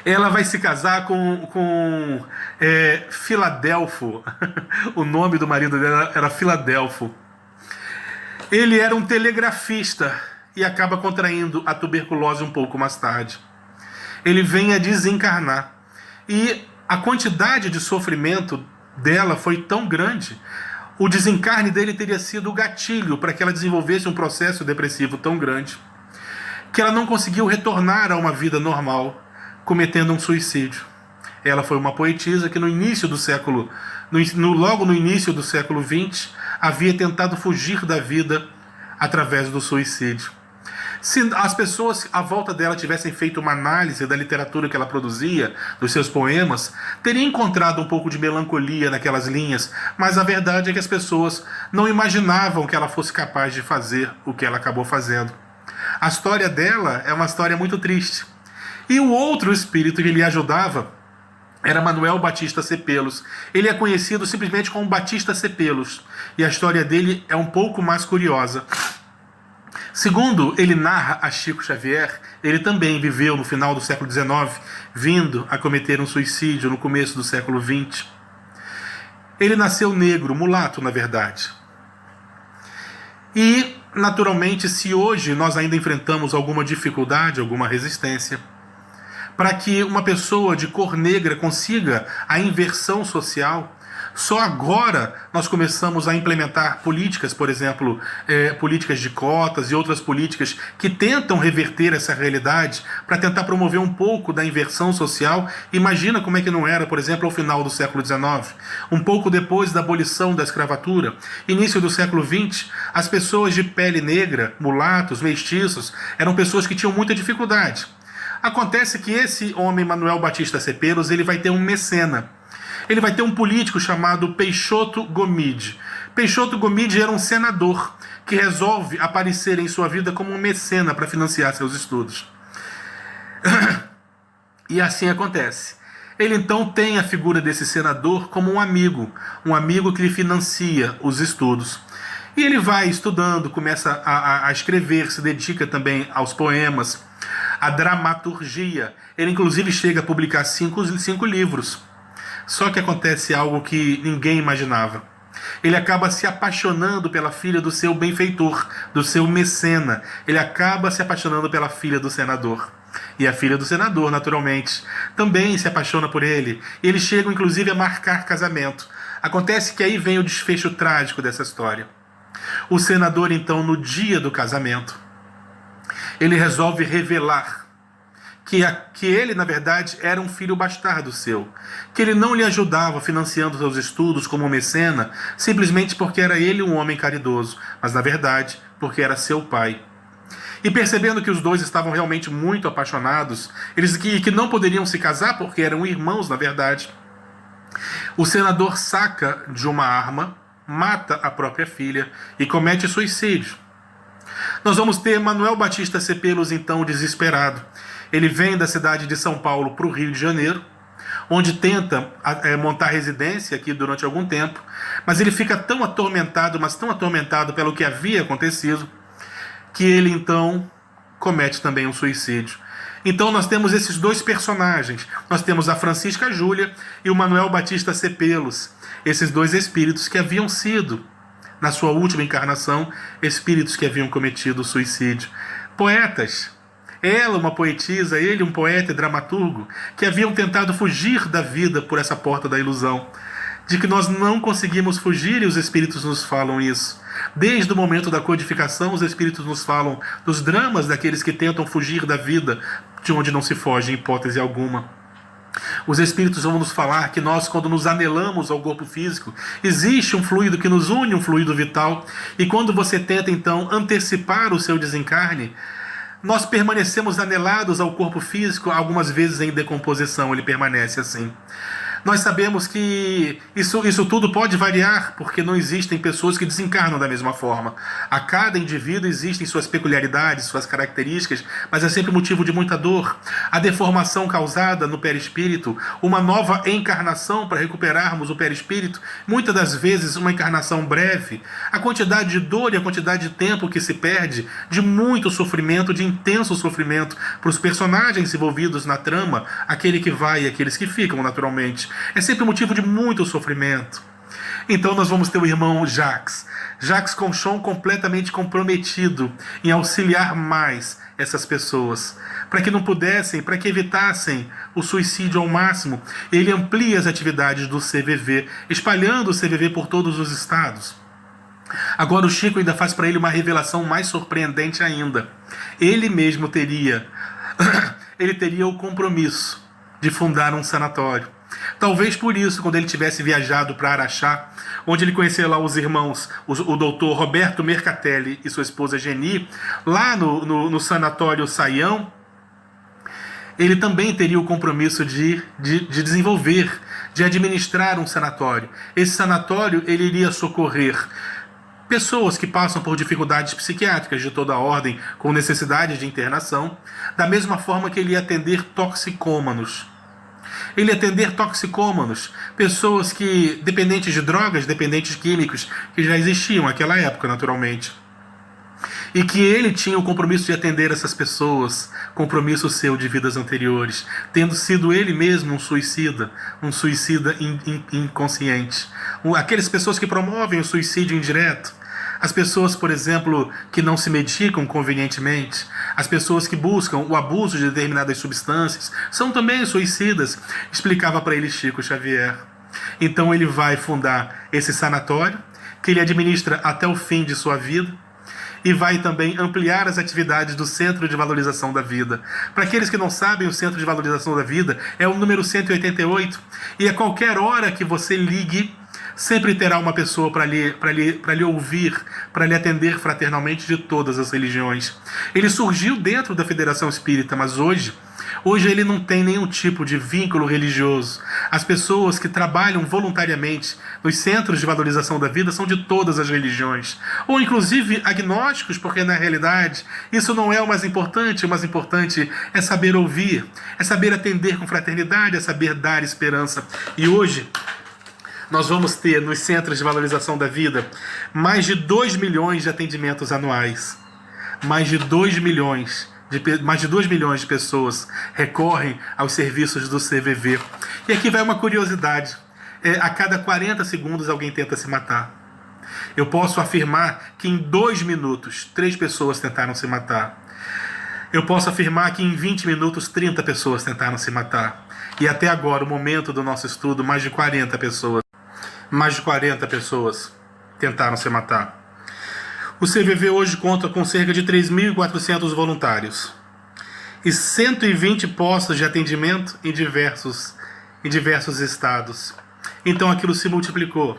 Ela vai se casar com Filadelfo. O nome do marido dela era Filadelfo. Ele era um telegrafista e acaba contraindo a tuberculose um pouco mais tarde. Ele vem a desencarnar. E a quantidade de sofrimento dela foi tão grande, o desencarne dele teria sido o gatilho para que ela desenvolvesse um processo depressivo tão grande, que ela não conseguiu retornar a uma vida normal, cometendo um suicídio. Ela foi uma poetisa que logo no início do século XX, havia tentado fugir da vida através do suicídio. Se as pessoas à volta dela tivessem feito uma análise da literatura que ela produzia, dos seus poemas, teriam encontrado um pouco de melancolia naquelas linhas, mas a verdade é que as pessoas não imaginavam que ela fosse capaz de fazer o que ela acabou fazendo. A história dela é uma história muito triste. E o outro espírito que lhe ajudava era Manuel Batista Cepelos. Ele é conhecido simplesmente como Batista Cepelos. E a história dele é um pouco mais curiosa. Segundo ele narra a Chico Xavier, ele também viveu no final do século XIX, vindo a cometer um suicídio no começo do século XX. Ele nasceu negro, mulato na verdade. E, naturalmente, se hoje nós ainda enfrentamos alguma dificuldade, alguma resistência, para que uma pessoa de cor negra consiga a inversão social, só agora nós começamos a implementar políticas, por exemplo, políticas de cotas e outras políticas que tentam reverter essa realidade para tentar promover um pouco da inversão social. Imagina como é que não era, por exemplo, ao final do século XIX, um pouco depois da abolição da escravatura, início do século XX, as pessoas de pele negra, mulatos, mestiços, eram pessoas que tinham muita dificuldade. Acontece que esse homem, Manuel Batista Cepelus, ele vai ter um mecena. Ele vai ter um político chamado Peixoto Gomide. Peixoto Gomide era um senador que resolve aparecer em sua vida como um mecena para financiar seus estudos. E assim acontece. Ele então tem a figura desse senador como um amigo que lhe financia os estudos. E ele vai estudando, começa a escrever, se dedica também aos poemas, à dramaturgia. Ele inclusive chega a publicar cinco livros. Só que acontece algo que ninguém imaginava. Ele acaba se apaixonando pela filha do seu benfeitor, do seu mecena. Ele acaba se apaixonando pela filha do senador. E a filha do senador, naturalmente, também se apaixona por ele. E eles chegam, inclusive, a marcar casamento. Acontece que aí vem o desfecho trágico dessa história. O senador, então, no dia do casamento, ele resolve revelar que ele, na verdade, era um filho bastardo seu, que ele não lhe ajudava financiando seus estudos como mecena, simplesmente porque era ele um homem caridoso, mas, na verdade, porque era seu pai. E percebendo que os dois estavam realmente muito apaixonados, eles que não poderiam se casar porque eram irmãos, na verdade, o senador saca de uma arma, mata a própria filha e comete suicídio. Nós vamos ter Manuel Batista Cepelus, então, desesperado. Ele vem da cidade de São Paulo para o Rio de Janeiro, onde tenta montar residência aqui durante algum tempo, mas ele fica tão atormentado, pelo que havia acontecido, que ele então comete também um suicídio. Então nós temos esses dois personagens, nós temos a Francisca Júlia e o Manuel Batista Cepelus, esses dois espíritos que haviam sido, na sua última encarnação, espíritos que haviam cometido suicídio. Poetas, ela uma poetisa, ele um poeta e dramaturgo, que haviam tentado fugir da vida por essa porta da ilusão, de que nós não conseguimos fugir, e os espíritos nos falam isso. Desde o momento da codificação, os espíritos nos falam dos dramas daqueles que tentam fugir da vida, de onde não se foge em hipótese alguma. Os espíritos vão nos falar que nós, quando nos anelamos ao corpo físico, existe um fluido que nos une, um fluido vital, e quando você tenta então antecipar o seu desencarne, nós permanecemos anelados ao corpo físico, algumas vezes em decomposição, ele permanece assim. Nós sabemos que isso tudo pode variar, porque não existem pessoas que desencarnam da mesma forma. A cada indivíduo existem suas peculiaridades, suas características, mas é sempre motivo de muita dor. A deformação causada no perispírito, uma nova encarnação para recuperarmos o perispírito, muitas das vezes uma encarnação breve, a quantidade de dor e a quantidade de tempo que se perde, de muito sofrimento, de intenso sofrimento para os personagens envolvidos na trama, aquele que vai e aqueles que ficam, naturalmente. É sempre motivo de muito sofrimento. Então nós vamos ter o irmão Jacques Conchon completamente comprometido em auxiliar mais essas pessoas, para que não pudessem, para que evitassem o suicídio ao máximo. Ele amplia as atividades do CVV, espalhando o CVV por todos os estados. Agora o Chico ainda faz para ele uma revelação mais surpreendente ainda. Ele mesmo teria o compromisso de fundar um sanatório. Talvez por isso, quando ele tivesse viajado para Araxá, onde ele conheceu lá os irmãos, o doutor Roberto Mercatelli e sua esposa Geni, lá no sanatório Saião, ele também teria o compromisso de desenvolver, de administrar um sanatório. Esse sanatório ele iria socorrer pessoas que passam por dificuldades psiquiátricas de toda a ordem, com necessidade de internação, da mesma forma que ele ia atender toxicômanos. Ele atender toxicômanos, pessoas que, dependentes de drogas, dependentes químicos, que já existiam naquela época, naturalmente. e que ele tinha o compromisso de atender essas pessoas, compromisso seu de vidas anteriores, tendo sido ele mesmo um suicida inconsciente. Aquelas pessoas que promovem o suicídio indireto, as pessoas, por exemplo, que não se medicam convenientemente, as pessoas que buscam o abuso de determinadas substâncias, são também suicidas, explicava para ele Chico Xavier. Então ele vai fundar esse sanatório, que ele administra até o fim de sua vida, e vai também ampliar as atividades do Centro de Valorização da Vida. Para aqueles que não sabem, o Centro de Valorização da Vida é o número 188, e a qualquer hora que você ligue, sempre terá uma pessoa para lhe ouvir, para lhe atender fraternalmente de todas as religiões. Ele surgiu dentro da Federação Espírita, mas hoje ele não tem nenhum tipo de vínculo religioso. As pessoas que trabalham voluntariamente nos centros de valorização da vida são de todas as religiões, ou inclusive agnósticos, porque na realidade isso não é o mais importante é saber ouvir, é saber atender com fraternidade, é saber dar esperança. E hoje nós vamos ter nos centros de valorização da vida mais de 2 milhões de atendimentos anuais. Mais de 2 milhões de pessoas recorrem aos serviços do CVV. E aqui vai uma curiosidade. A cada 40 segundos alguém tenta se matar. Eu posso afirmar que em 2 minutos 3 pessoas tentaram se matar. Eu posso afirmar que em 20 minutos 30 pessoas tentaram se matar. E até agora, o momento do nosso estudo, mais de 40 pessoas tentaram se matar. O CVV hoje conta com cerca de 3.400 voluntários e 120 postos de atendimento em diversos estados. Então aquilo se multiplicou.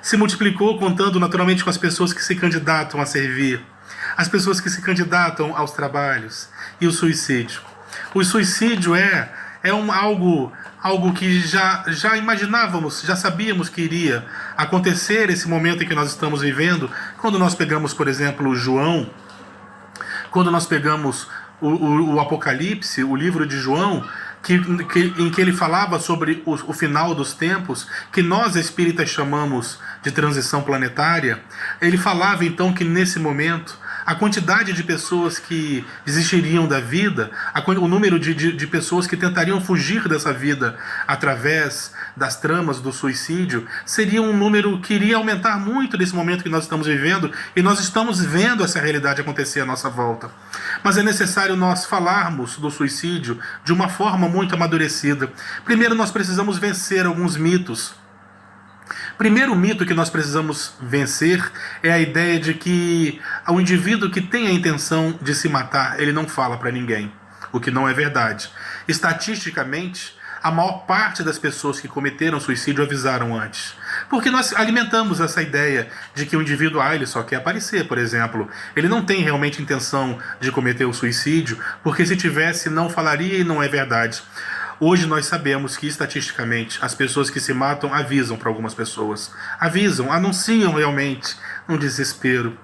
Se multiplicou contando naturalmente com as pessoas que se candidatam a servir, as pessoas que se candidatam aos trabalhos, e o suicídio. O suicídio é algo que já imaginávamos, já sabíamos que iria acontecer esse momento em que nós estamos vivendo, quando nós pegamos, por exemplo, João, quando nós pegamos o Apocalipse, o livro de João, em que ele falava sobre o final dos tempos, que nós espíritas chamamos de transição planetária. Ele falava então que nesse momento a quantidade de pessoas que desistiriam da vida, o número de pessoas que tentariam fugir dessa vida através das tramas do suicídio, seria um número que iria aumentar muito nesse momento que nós estamos vivendo, e nós estamos vendo essa realidade acontecer à nossa volta. Mas é necessário nós falarmos do suicídio de uma forma muito amadurecida. Primeiro nós precisamos vencer alguns mitos. Primeiro mito que nós precisamos vencer é a ideia de que o indivíduo que tem a intenção de se matar, ele não fala para ninguém, o que não é verdade. Estatisticamente, a maior parte das pessoas que cometeram suicídio avisaram antes. Porque nós alimentamos essa ideia de que o indivíduo, ele só quer aparecer, por exemplo. Ele não tem realmente intenção de cometer o suicídio, porque se tivesse, não falaria, e não é verdade. Hoje nós sabemos que, estatisticamente, as pessoas que se matam avisam para algumas pessoas. Avisam, anunciam realmente um desespero.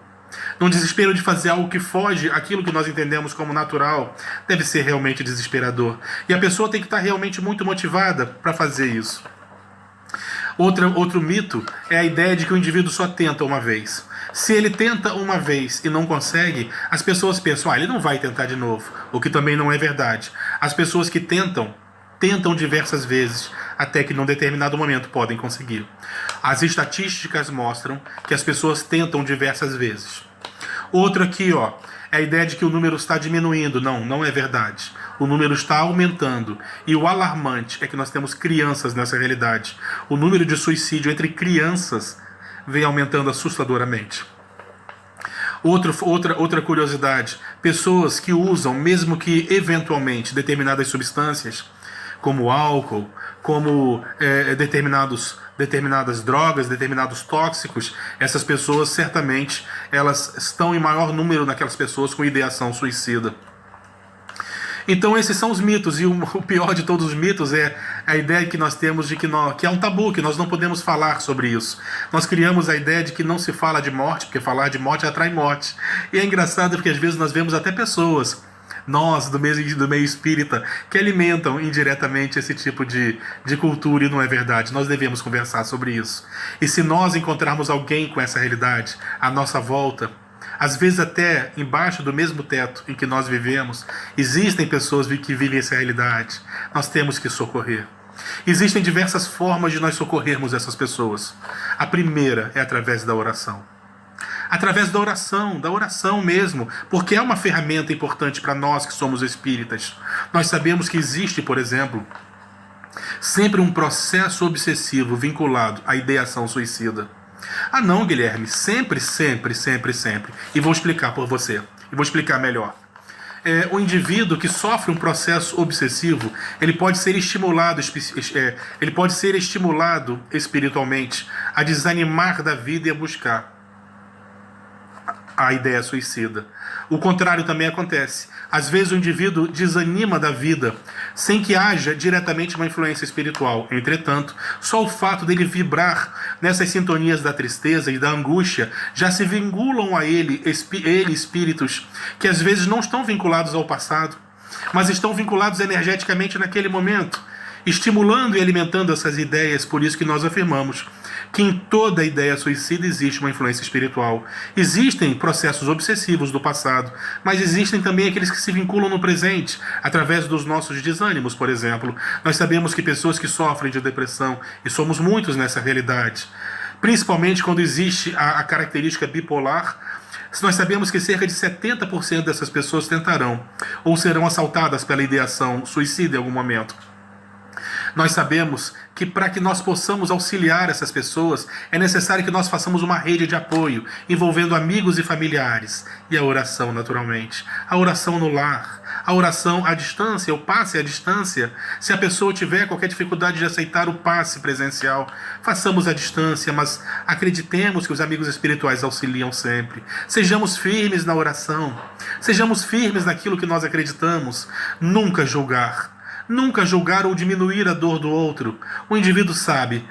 Num desespero de fazer algo que foge àquilo que nós entendemos como natural, deve ser realmente desesperador. E a pessoa tem que estar realmente muito motivada para fazer isso. Outro mito é a ideia de que o indivíduo só tenta uma vez. Se ele tenta uma vez e não consegue, as pessoas pensam, ele não vai tentar de novo, o que também não é verdade. As pessoas que tentam diversas vezes, até que num determinado momento podem conseguir. As estatísticas mostram que as pessoas tentam diversas vezes. Outro aqui, é a ideia de que o número está diminuindo. Não é verdade. O número está aumentando. E o alarmante é que nós temos crianças nessa realidade. O número de suicídio entre crianças vem aumentando assustadoramente. Outra curiosidade, pessoas que usam, mesmo que eventualmente, determinadas substâncias, como álcool, como determinadas drogas, determinados tóxicos, essas pessoas certamente elas estão em maior número naquelas pessoas com ideação suicida. Então esses são os mitos, e o pior de todos os mitos é a ideia que nós temos de que é um tabu, que nós não podemos falar sobre isso. Nós criamos a ideia de que não se fala de morte, porque falar de morte atrai morte. E é engraçado porque às vezes nós vemos até pessoas, nós do meio espírita, que alimentam indiretamente esse tipo de cultura, e não é verdade. Nós devemos conversar sobre isso. E se nós encontrarmos alguém com essa realidade à nossa volta, Às vezes até embaixo do mesmo teto em que nós vivemos, existem pessoas que vivem essa realidade. Nós temos que socorrer. Existem diversas formas de nós socorrermos essas pessoas. A primeira é através da oração. Através da oração mesmo, porque é uma ferramenta importante para nós que somos espíritas. Nós sabemos que existe, por exemplo, sempre um processo obsessivo vinculado à ideação suicida. Ah não, Guilherme, sempre. E vou explicar por você, e vou explicar melhor. O indivíduo que sofre um processo obsessivo, ele pode ser estimulado espiritualmente a desanimar da vida e a buscar a ideia suicida. O contrário também acontece. Às vezes o indivíduo desanima da vida sem que haja diretamente uma influência espiritual. Entretanto, só o fato dele vibrar nessas sintonias da tristeza e da angústia já se vinculam a ele espíritos que às vezes não estão vinculados ao passado, mas estão vinculados energeticamente naquele momento, estimulando e alimentando essas ideias. Por isso que nós afirmamos que em toda ideia suicida existe uma influência espiritual. Existem processos obsessivos do passado, mas existem também aqueles que se vinculam no presente, através dos nossos desânimos, por exemplo. Nós sabemos que pessoas que sofrem de depressão, e somos muitos nessa realidade, principalmente quando existe a característica bipolar, nós sabemos que cerca de 70% dessas pessoas tentarão ou serão assaltadas pela ideação suicida em algum momento. Nós sabemos que para que nós possamos auxiliar essas pessoas, é necessário que nós façamos uma rede de apoio, envolvendo amigos e familiares. E a oração, naturalmente. A oração no lar, a oração à distância, o passe à distância. Se a pessoa tiver qualquer dificuldade de aceitar o passe presencial, façamos à distância, mas acreditemos que os amigos espirituais auxiliam sempre. Sejamos firmes na oração, sejamos firmes naquilo que nós acreditamos. Nunca julgar ou diminuir a dor do outro. O indivíduo sabe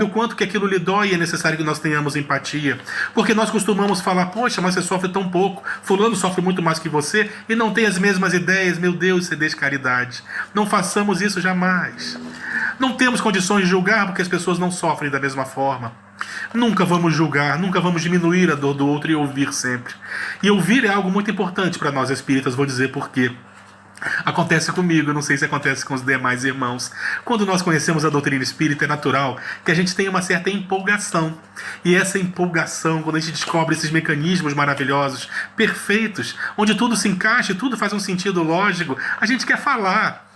o quanto que aquilo lhe dói, e é necessário que nós tenhamos empatia, porque nós costumamos falar: poxa, mas você sofre tão pouco, fulano sofre muito mais que você e não tem as mesmas ideias. Meu Deus, isso é descaridade. Não façamos isso jamais. Não temos condições de julgar porque as pessoas não sofrem da mesma forma. Nunca vamos julgar, nunca vamos diminuir a dor do outro, e ouvir sempre. E ouvir é algo muito importante para nós espíritas. Vou dizer por quê. Acontece comigo, não sei se acontece com os demais irmãos. Quando nós conhecemos a doutrina espírita, é natural que a gente tenha uma certa empolgação. E essa empolgação, quando a gente descobre esses mecanismos maravilhosos, perfeitos, onde tudo se encaixa e tudo faz um sentido lógico, a gente quer falar.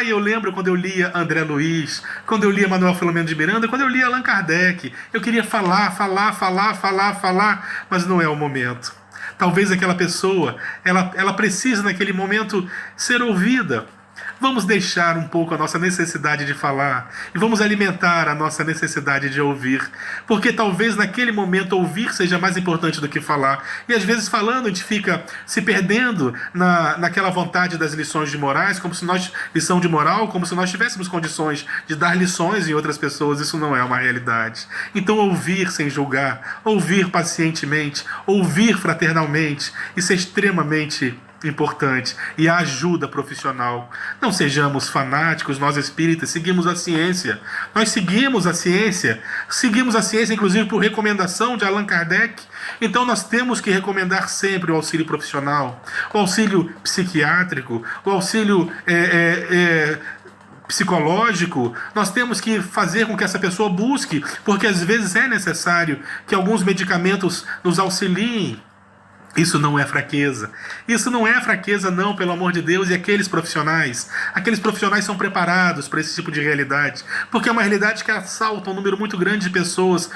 E eu lembro quando eu lia André Luiz, quando eu lia Manuel Filomeno de Miranda, quando eu lia Allan Kardec. Eu queria falar, mas não é o momento. Talvez aquela pessoa, ela precisa naquele momento ser ouvida. Vamos deixar um pouco a nossa necessidade de falar e vamos alimentar a nossa necessidade de ouvir, porque talvez naquele momento ouvir seja mais importante do que falar. E às vezes falando a gente fica se perdendo naquela vontade das lições de morais, lição de moral, como se nós tivéssemos condições de dar lições em outras pessoas. Isso não é uma realidade. Então ouvir sem julgar, ouvir pacientemente, ouvir fraternalmente, isso é extremamente importante. E a ajuda profissional. Não sejamos fanáticos. Nós espíritas seguimos a ciência. Nós seguimos a ciência inclusive por recomendação de Allan Kardec. Então nós temos que recomendar sempre o auxílio profissional, o auxílio psiquiátrico, o auxílio psicológico. Nós temos que fazer com que essa pessoa busque, porque às vezes é necessário que alguns medicamentos nos auxiliem. Isso não é fraqueza. Isso não é fraqueza, não, pelo amor de Deus. E aqueles profissionais são preparados para esse tipo de realidade, porque é uma realidade que assalta um número muito grande de pessoas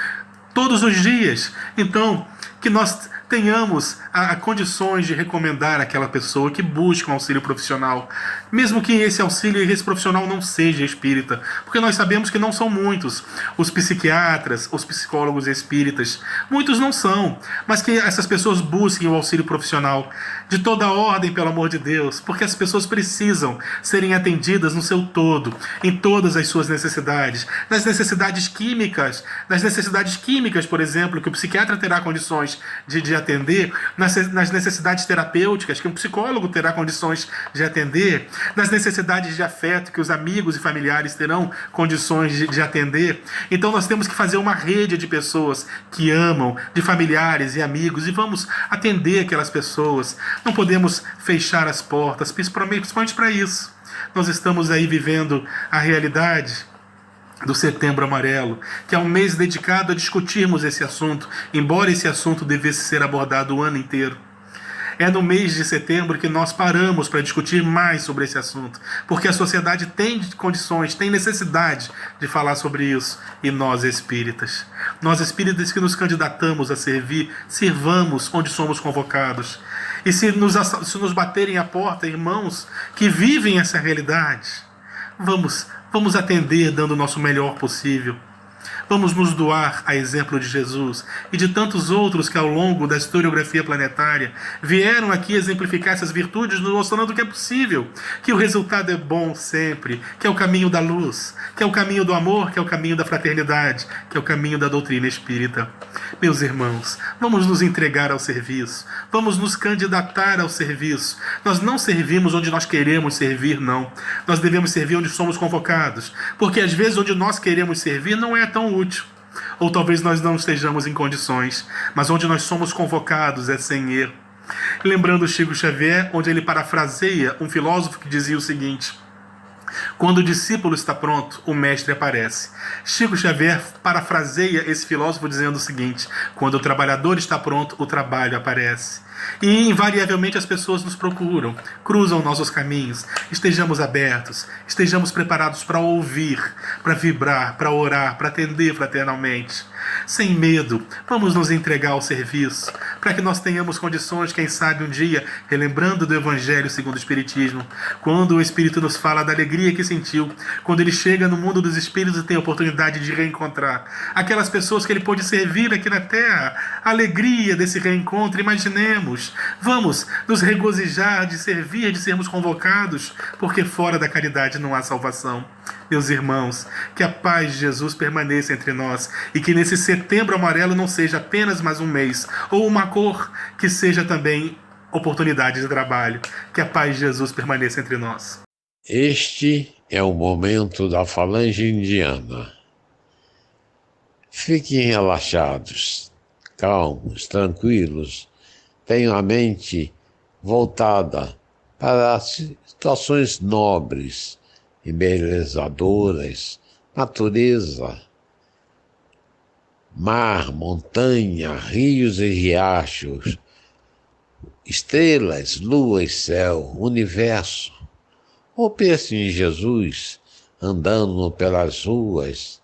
todos os dias. Então, que nós tenhamos condições de recomendar àquela pessoa que busque um auxílio profissional, mesmo que esse auxílio e esse profissional não seja espírita, porque nós sabemos que não são muitos os psiquiatras, os psicólogos espíritas, muitos não são, mas que essas pessoas busquem o auxílio profissional de toda ordem, pelo amor de Deus, porque as pessoas precisam serem atendidas no seu todo, em todas as suas necessidades, nas necessidades químicas, por exemplo, que o psiquiatra terá condições de atender, nas necessidades terapêuticas que um psicólogo terá condições de atender, nas necessidades de afeto que os amigos e familiares terão condições de atender. Então nós temos que fazer uma rede de pessoas que amam, de familiares e amigos, e vamos atender aquelas pessoas. Não podemos fechar as portas, principalmente para isso. Nós estamos aí vivendo a realidade do Setembro Amarelo, que é um mês dedicado a discutirmos esse assunto, embora esse assunto devesse ser abordado o ano inteiro. É no mês de setembro que nós paramos para discutir mais sobre esse assunto, porque a sociedade tem condições, tem necessidade de falar sobre isso, e nós espíritas que nos candidatamos a servir, sirvamos onde somos convocados. E se nos baterem à porta, irmãos que vivem essa realidade, vamos atender dando o nosso melhor possível. Vamos nos doar a exemplo de Jesus e de tantos outros que ao longo da historiografia planetária vieram aqui exemplificar essas virtudes, nos mostrando que é possível, que o resultado é bom sempre, que é o caminho da luz, que é o caminho do amor, que é o caminho da fraternidade, que é o caminho da doutrina espírita. Meus irmãos, vamos nos entregar ao serviço, vamos nos candidatar ao serviço. Nós não servimos onde nós queremos servir, não. Nós devemos servir onde somos convocados, porque às vezes onde nós queremos servir não é tão útil, ou talvez nós não estejamos em condições, mas onde nós somos convocados é sem erro. Lembrando Chico Xavier, onde ele parafraseia um filósofo que dizia o seguinte: quando o discípulo está pronto, o mestre aparece. Chico Xavier parafraseia esse filósofo dizendo o seguinte: quando o trabalhador está pronto, o trabalho aparece. E invariavelmente as pessoas nos procuram, cruzam nossos caminhos. Estejamos abertos, estejamos preparados para ouvir, para vibrar, para orar, para atender fraternalmente. Sem medo, vamos nos entregar ao serviço, para que nós tenhamos condições, quem sabe um dia, relembrando do Evangelho segundo o Espiritismo, quando o Espírito nos fala da alegria que sentiu, quando ele chega no mundo dos Espíritos e tem a oportunidade de reencontrar aquelas pessoas que ele pôde servir aqui na Terra. A alegria desse reencontro, imaginemos. Vamos nos regozijar de servir, de sermos convocados, porque fora da caridade não há salvação. Meus irmãos, que a paz de Jesus permaneça entre nós e que nesse Setembro Amarelo não seja apenas mais um mês ou uma cor, que seja também oportunidade de trabalho. Que a paz de Jesus permaneça entre nós. Este é o momento da falange indiana. Fiquem relaxados, calmos, tranquilos. Tenham a mente voltada para situações nobres, embelezadoras, natureza, mar, montanha, rios e riachos, estrelas, lua e céu, universo. Ou pense em Jesus andando pelas ruas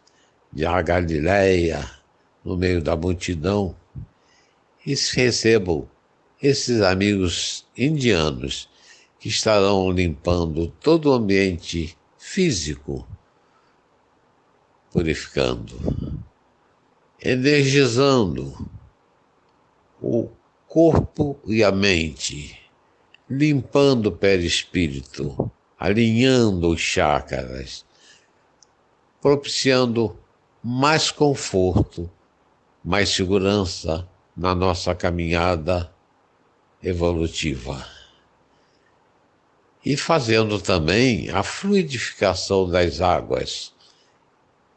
de Galileia, no meio da multidão, e recebam esses amigos indianos que estarão limpando todo o ambiente físico, purificando, energizando o corpo e a mente, limpando o perispírito, alinhando os chakras, propiciando mais conforto, mais segurança na nossa caminhada evolutiva. E fazendo também a fluidificação das águas,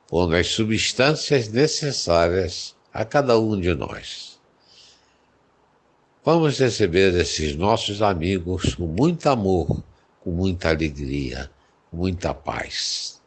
pondo as substâncias necessárias a cada um de nós. Vamos receber esses nossos amigos com muito amor, com muita alegria, com muita paz.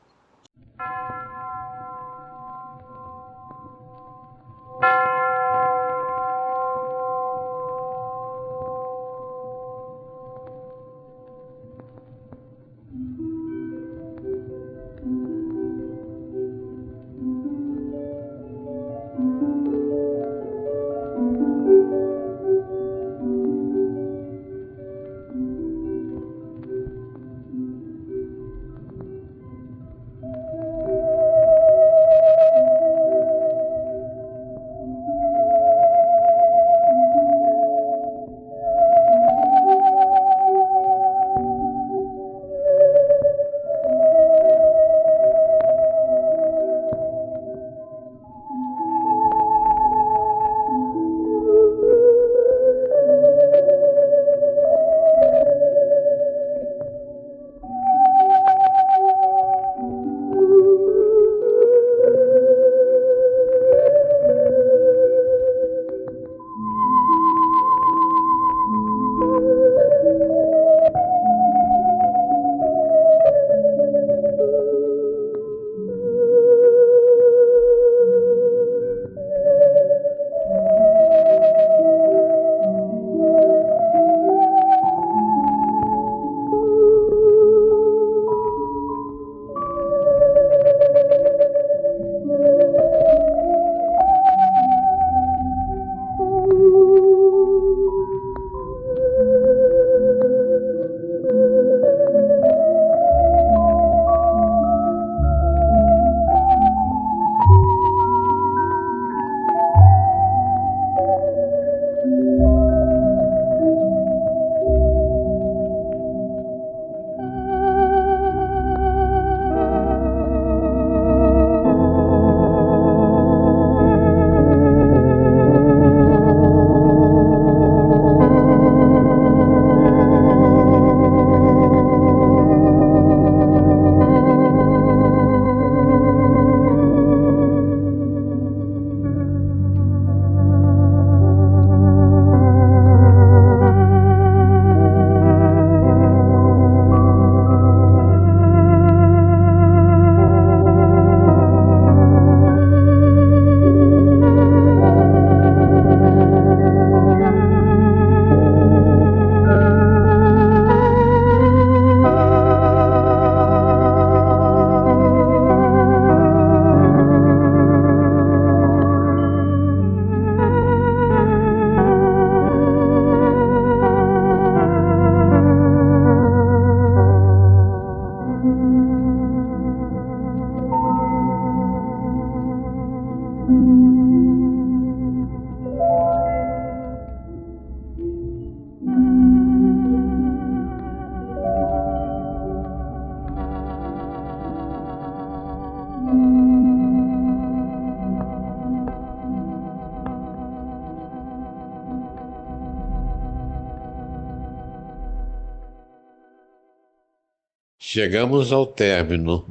chegamos ao término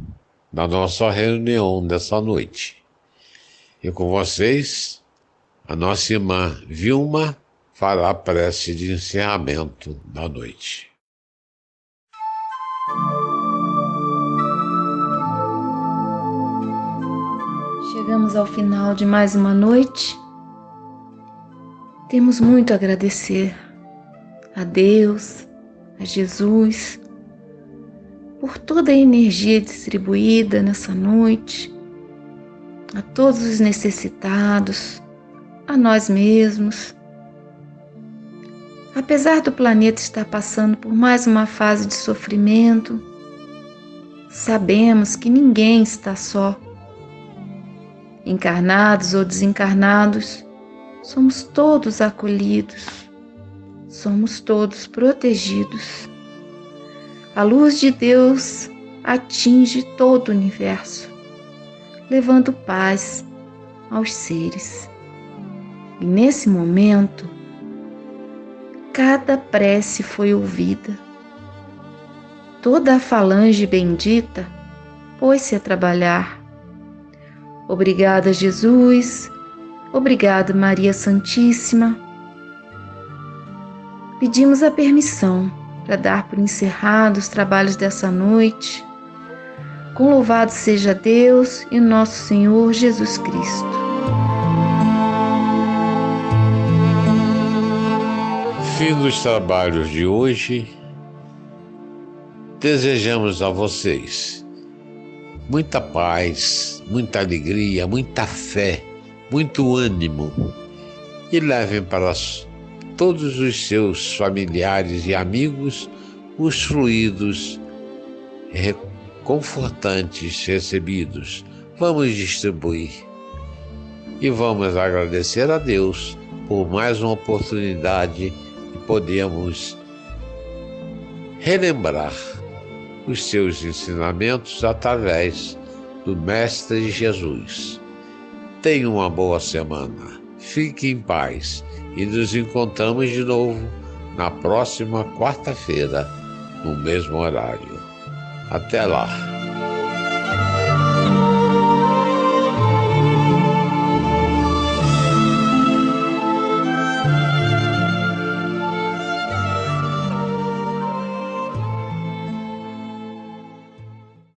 da nossa reunião dessa noite. E com vocês, a nossa irmã Vilma fará a prece de encerramento da noite. Chegamos ao final de mais uma noite. Temos muito a agradecer a Deus, a Jesus, por toda a energia distribuída nessa noite, a todos os necessitados, a nós mesmos. Apesar do planeta estar passando por mais uma fase de sofrimento, sabemos que ninguém está só. Encarnados ou desencarnados, somos todos acolhidos, somos todos protegidos. A luz de Deus atinge todo o universo, levando paz aos seres. E nesse momento, cada prece foi ouvida. Toda a falange bendita pôs-se a trabalhar. Obrigada, Jesus. Obrigada, Maria Santíssima. Pedimos a permissão para dar por encerrados os trabalhos dessa noite. Com louvado seja Deus e nosso Senhor Jesus Cristo. Fim dos trabalhos de hoje. Desejamos a vocês muita paz, muita alegria, muita fé, muito ânimo e levem para todos os seus familiares e amigos os fluidos reconfortantes recebidos. Vamos distribuir e vamos agradecer a Deus por mais uma oportunidade de podermos relembrar os seus ensinamentos através do Mestre Jesus. Tenha uma boa semana, fique em paz e nos encontramos de novo na próxima quarta-feira, no mesmo horário. Até lá!